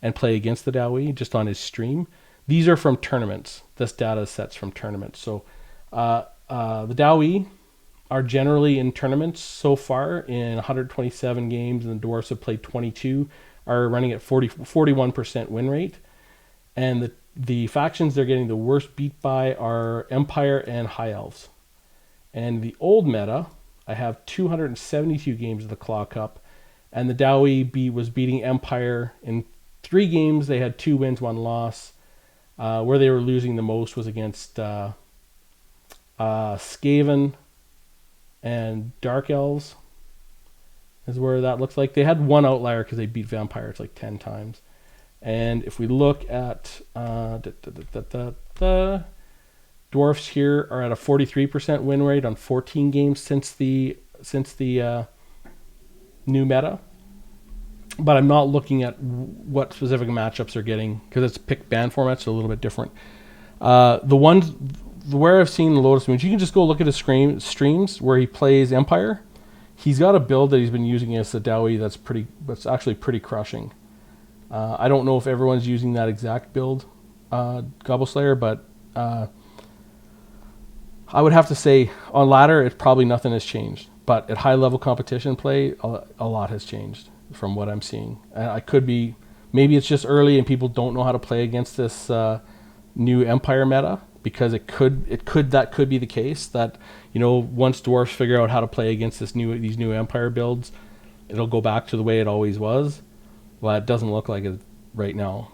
and play against the Dawi just on his stream. These are from tournaments. This data set's from tournaments. So the Dawi are generally in tournaments so far in 127 games, and the Dwarfs have played 22, are running at 41% win rate. And the factions they're getting the worst beat by are Empire and High Elves. And the old meta, I have 272 games of the Claw Cup, and the Dawi was beating Empire in 3 games. They had 2 wins, 1 loss. Where they were losing the most was against Skaven and Dark Elves is where that looks like. They had one outlier because they beat vampires like 10 times. And if we look at Dwarfs here are at a 43% win rate on 14 games since the new meta. But I'm not looking at what specific matchups they're getting because it's pick ban format, so a little bit different. The ones where I've seen the Lotus Moons, you can just go look at his streams where he plays Empire. He's got a build that he's been using against the Dowie that's actually pretty crushing. I don't know if everyone's using that exact build, Gobble Slayer, but I would have to say on ladder, it's probably nothing has changed. But at high level competition play, a lot has changed from what I'm seeing. I could be, maybe it's just early and people don't know how to play against this new Empire meta, because that could be the case that, once dwarves figure out how to play against these new Empire builds, it'll go back to the way it always was. Well, it doesn't look like it right now.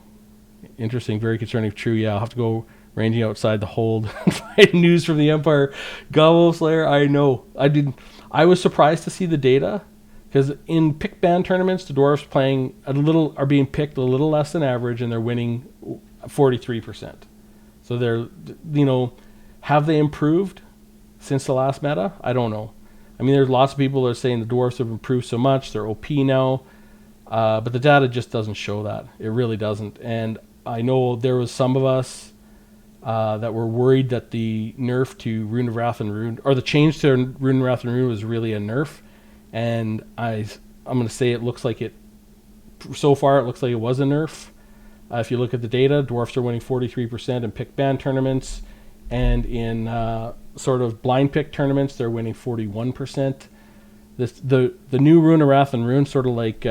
Interesting, very concerning. True, yeah, I'll have to go ranging outside the hold and find news from the Empire. Gobble Slayer, I know. I was surprised to see the data, because in pick ban tournaments, the dwarves are being picked a little less than average, and they're winning 43%. So they're, have they improved since the last meta? I don't know. I mean, there's lots of people that are saying the dwarves have improved so much, they're OP now, but the data just doesn't show that. It really doesn't. And I know there was some of us that were worried that the nerf to Rune of Wrath and Rune, or the change to Rune of Wrath and Rune, was really a nerf. And I'm going to say it looks like it, so far it looks like it was a nerf. If you look at the data, dwarfs are winning 43% in pick ban tournaments, and in sort of blind pick tournaments, they're winning 41%. The new Rune of Wrath and Rune sort of like,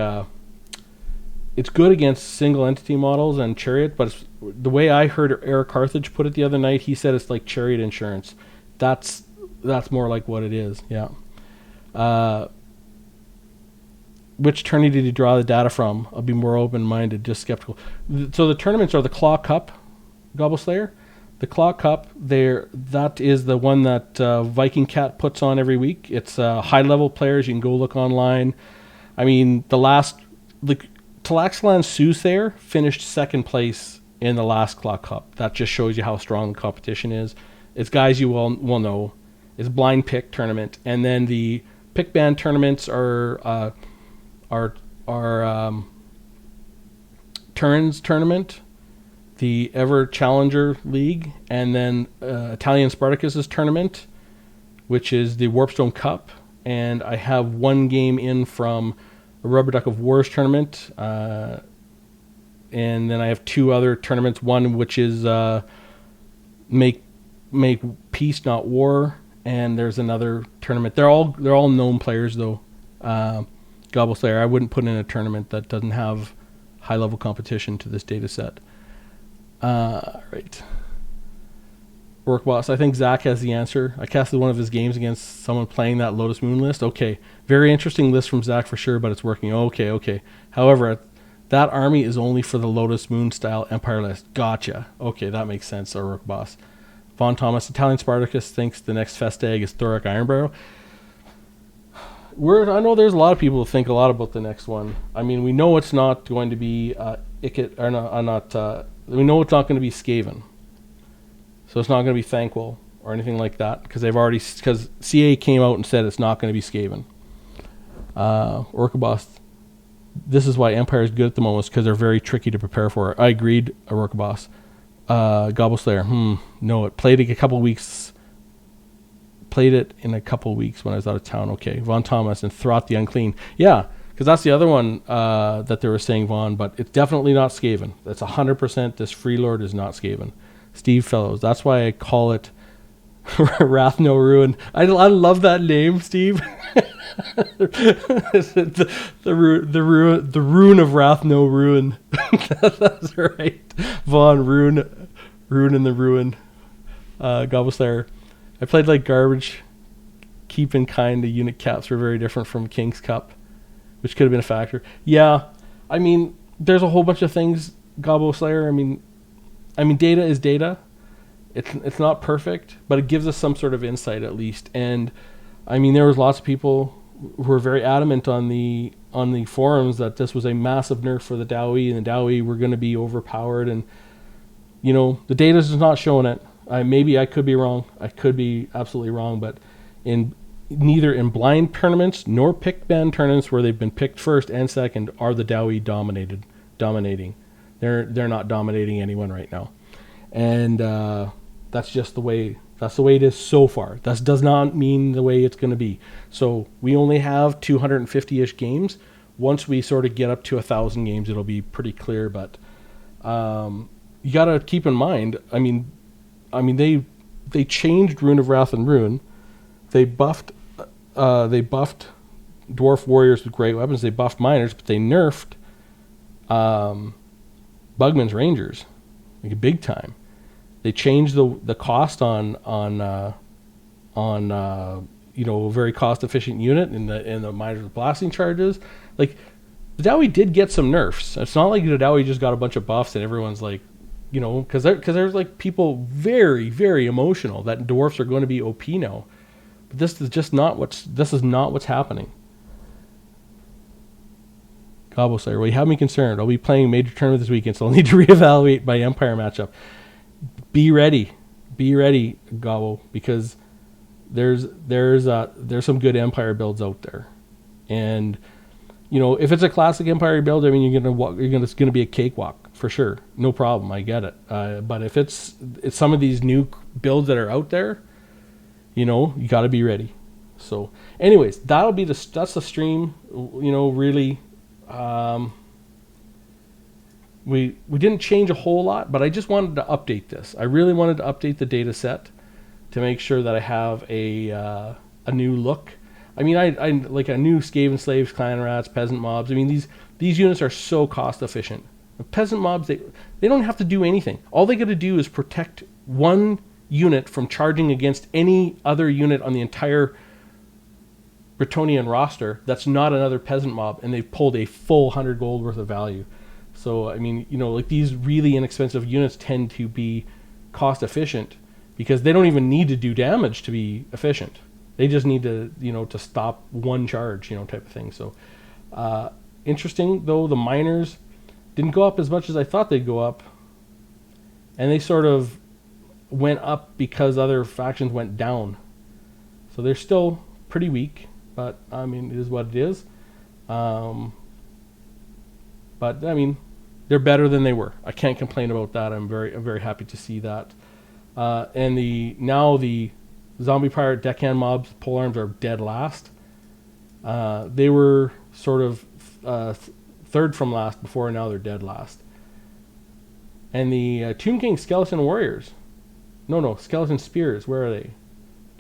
it's good against single entity models and Chariot, but the way I heard Eric Carthage put it the other night, he said it's like Chariot insurance. That's more like what it is, yeah. Which tourney did he draw the data from? I'll be more open-minded, just skeptical. So the tournaments are the Claw Cup, Gobble Slayer. The Claw Cup, that is the one that Viking Cat puts on every week. It's high-level players. You can go look online. I mean, the Talaxalan Soothsayer finished second place in the last Claw Cup. That just shows you how strong the competition is. It's guys you will know. It's blind pick tournament. And then the pick ban tournaments are Turns tournament, the Ever Challenger League, and then Italian Spartacus's tournament, which is the Warpstone Cup. And I have one game in from a Rubber Duck of Wars tournament, and then I have two other tournaments. One which is make peace, not war, and there's another tournament. They're all known players though. Gobble Slayer, I wouldn't put in a tournament that doesn't have high-level competition to this data set. Right. Work Boss, I think Zach has the answer. I casted one of his games against someone playing that Lotus Moon list. Okay, very interesting list from Zach for sure, but it's working. Okay. However, that army is only for the Lotus Moon style Empire list. Gotcha. Okay, that makes sense, our Work Boss. Von Thomas, Italian Spartacus thinks the next Festag is Thorak Ironbarrow. I know there's a lot of people who think a lot about the next one. I mean, we know it's not going to be we know it's not going to be Skaven. So it's not going to be Thanquol or anything like that, because CA came out and said it's not going to be Skaven. Orcaboss, this is why Empire is good at the moment, because they're very tricky to prepare for. I agreed, Orcaboss. Gobble Slayer, no, it played it in a couple weeks when I was out of town. Okay, Von Thomas and Throt the Unclean. Yeah, because that's the other one that they were saying, Von, but it's definitely not Skaven. That's 100%. This Freelord is not Skaven. Steve Fellows, that's why I call it Wrath No Ruin. I love that name, Steve. the Rune of Wrath No Ruin. That's right. Von, Rune in the Ruin. Gobble Slayer. I played like garbage. Keep in kind, the unit caps were very different from King's Cup, which could have been a factor. Yeah, I mean, there's a whole bunch of things, Gobble Slayer. I mean, data is data. It's not perfect, but it gives us some sort of insight at least. And I mean, there was lots of people who were very adamant on the forums that this was a massive nerf for the Dowie, and the Dowie were going to be overpowered. And the data is not showing it. Maybe I could be wrong. I could be absolutely wrong, but neither in blind tournaments nor pick ban tournaments where they've been picked first and second are the Dowie dominating. They're not dominating anyone right now. and that's just the way it is so far. That does not mean the way it's going to be. So we only have 250-ish games. Once we sort of get up to 1,000 games, it'll be pretty clear. But you got to keep in mind. I mean, they changed Rune of Wrath and Rune. They buffed dwarf warriors with great weapons. They buffed miners, but they nerfed Bugman's Rangers, like big time. They changed the cost on a very cost efficient unit in the miners with blasting charges. Like the Dowie did get some nerfs. It's not like the Dowie just got a bunch of buffs and everyone's like, because there's like people very, very emotional that dwarfs are going to be OP now. But this is not what's happening. Gobbo Slayer, well, you have me concerned. I'll be playing a major tournament this weekend, so I'll need to reevaluate my Empire matchup. Be ready, Gobbo, because there's some good Empire builds out there, and if it's a classic Empire build, I mean it's gonna be a cakewalk for sure, no problem. I get it, but if it's some of these new builds that are out there, you got to be ready. So, anyways, that's the stream. Really. We didn't change a whole lot, but I just wanted to update this. I really wanted to update the data set to make sure that I have a new look. I mean, I like a new Skaven Slaves, Clan Rats, Peasant Mobs. I mean, these units are so cost efficient. The Peasant Mobs, they don't have to do anything. All they got to do is protect one unit from charging against any other unit on the entire Bretonnian roster that's not another Peasant Mob, and they've pulled a full 100 gold worth of value. So, I mean, like these really inexpensive units tend to be cost efficient because they don't even need to do damage to be efficient. They just need to, to stop one charge, type of thing. So, interesting, though, the miners didn't go up as much as I thought they'd go up. And they sort of went up because other factions went down. So they're still pretty weak, but, I mean, it is what it is. But, I mean, they're better than they were. I can't complain about that. I'm very happy to see that. And the Zombie Pirate Deckhand Mobs polearms are dead last. They were sort of third from last before, and now they're dead last. And the Tomb King Skeleton Warriors. No, Skeleton Spears. Where are they?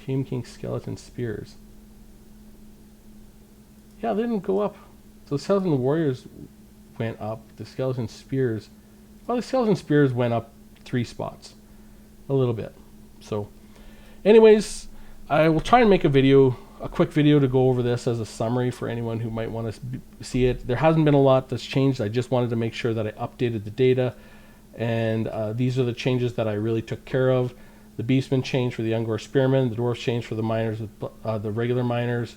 Tomb King Skeleton Spears. Yeah, they didn't go up. So the Skeleton Warriors went up. The Skeleton Spears. Well, the Skeleton Spears went up 3 spots. A little bit. So, anyways, I will try and make a quick video to go over this as a summary for anyone who might want to see it. There hasn't been a lot that's changed. I just wanted to make sure that I updated the data. And these are the changes that I really took care of. The Beastmen changed for the Ungor Spearmen. The Dwarves changed for the miners, the regular miners.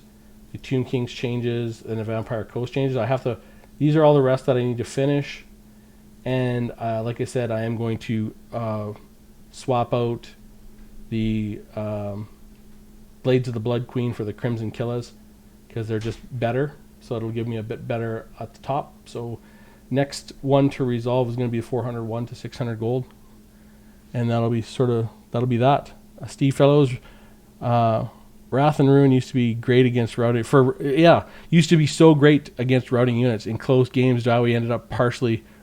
The Tomb Kings changes, and the Vampire Coast changes. These are all the rest that I need to finish. And like I said, I am going to swap out the Blades of the Blood Queen for the Crimson Killas because they're just better. So it'll give me a bit better at the top. So next one to resolve is going to be 401 to 600 gold. And that'll be that. Steve Fellows, Wrath and Ruin used to be great against routing. Used to be so great against routing units. In close games, Dowie ended up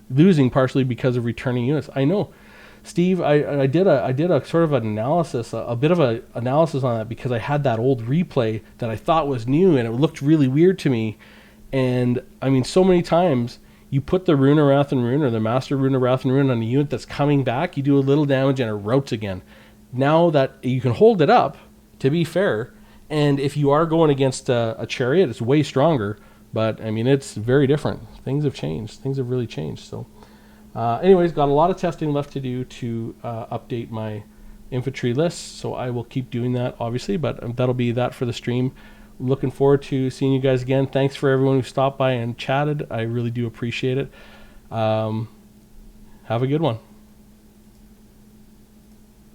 losing partially because of returning units. I know, Steve. I did a sort of an analysis, a bit of an analysis on that because I had that old replay that I thought was new and it looked really weird to me. And I mean, so many times you put the Rune of Wrath and Ruin or the Master Rune of Wrath and Ruin on a unit that's coming back, you do a little damage and it routs again. Now that you can hold it up, to be fair. And if you are going against a chariot, it's way stronger. But, I mean, it's very different. Things have changed. Things have really changed. So, anyways, got a lot of testing left to do to update my infantry list. So I will keep doing that, obviously. But that'll be that for the stream. Looking forward to seeing you guys again. Thanks for everyone who stopped by and chatted. I really do appreciate it. Have a good one.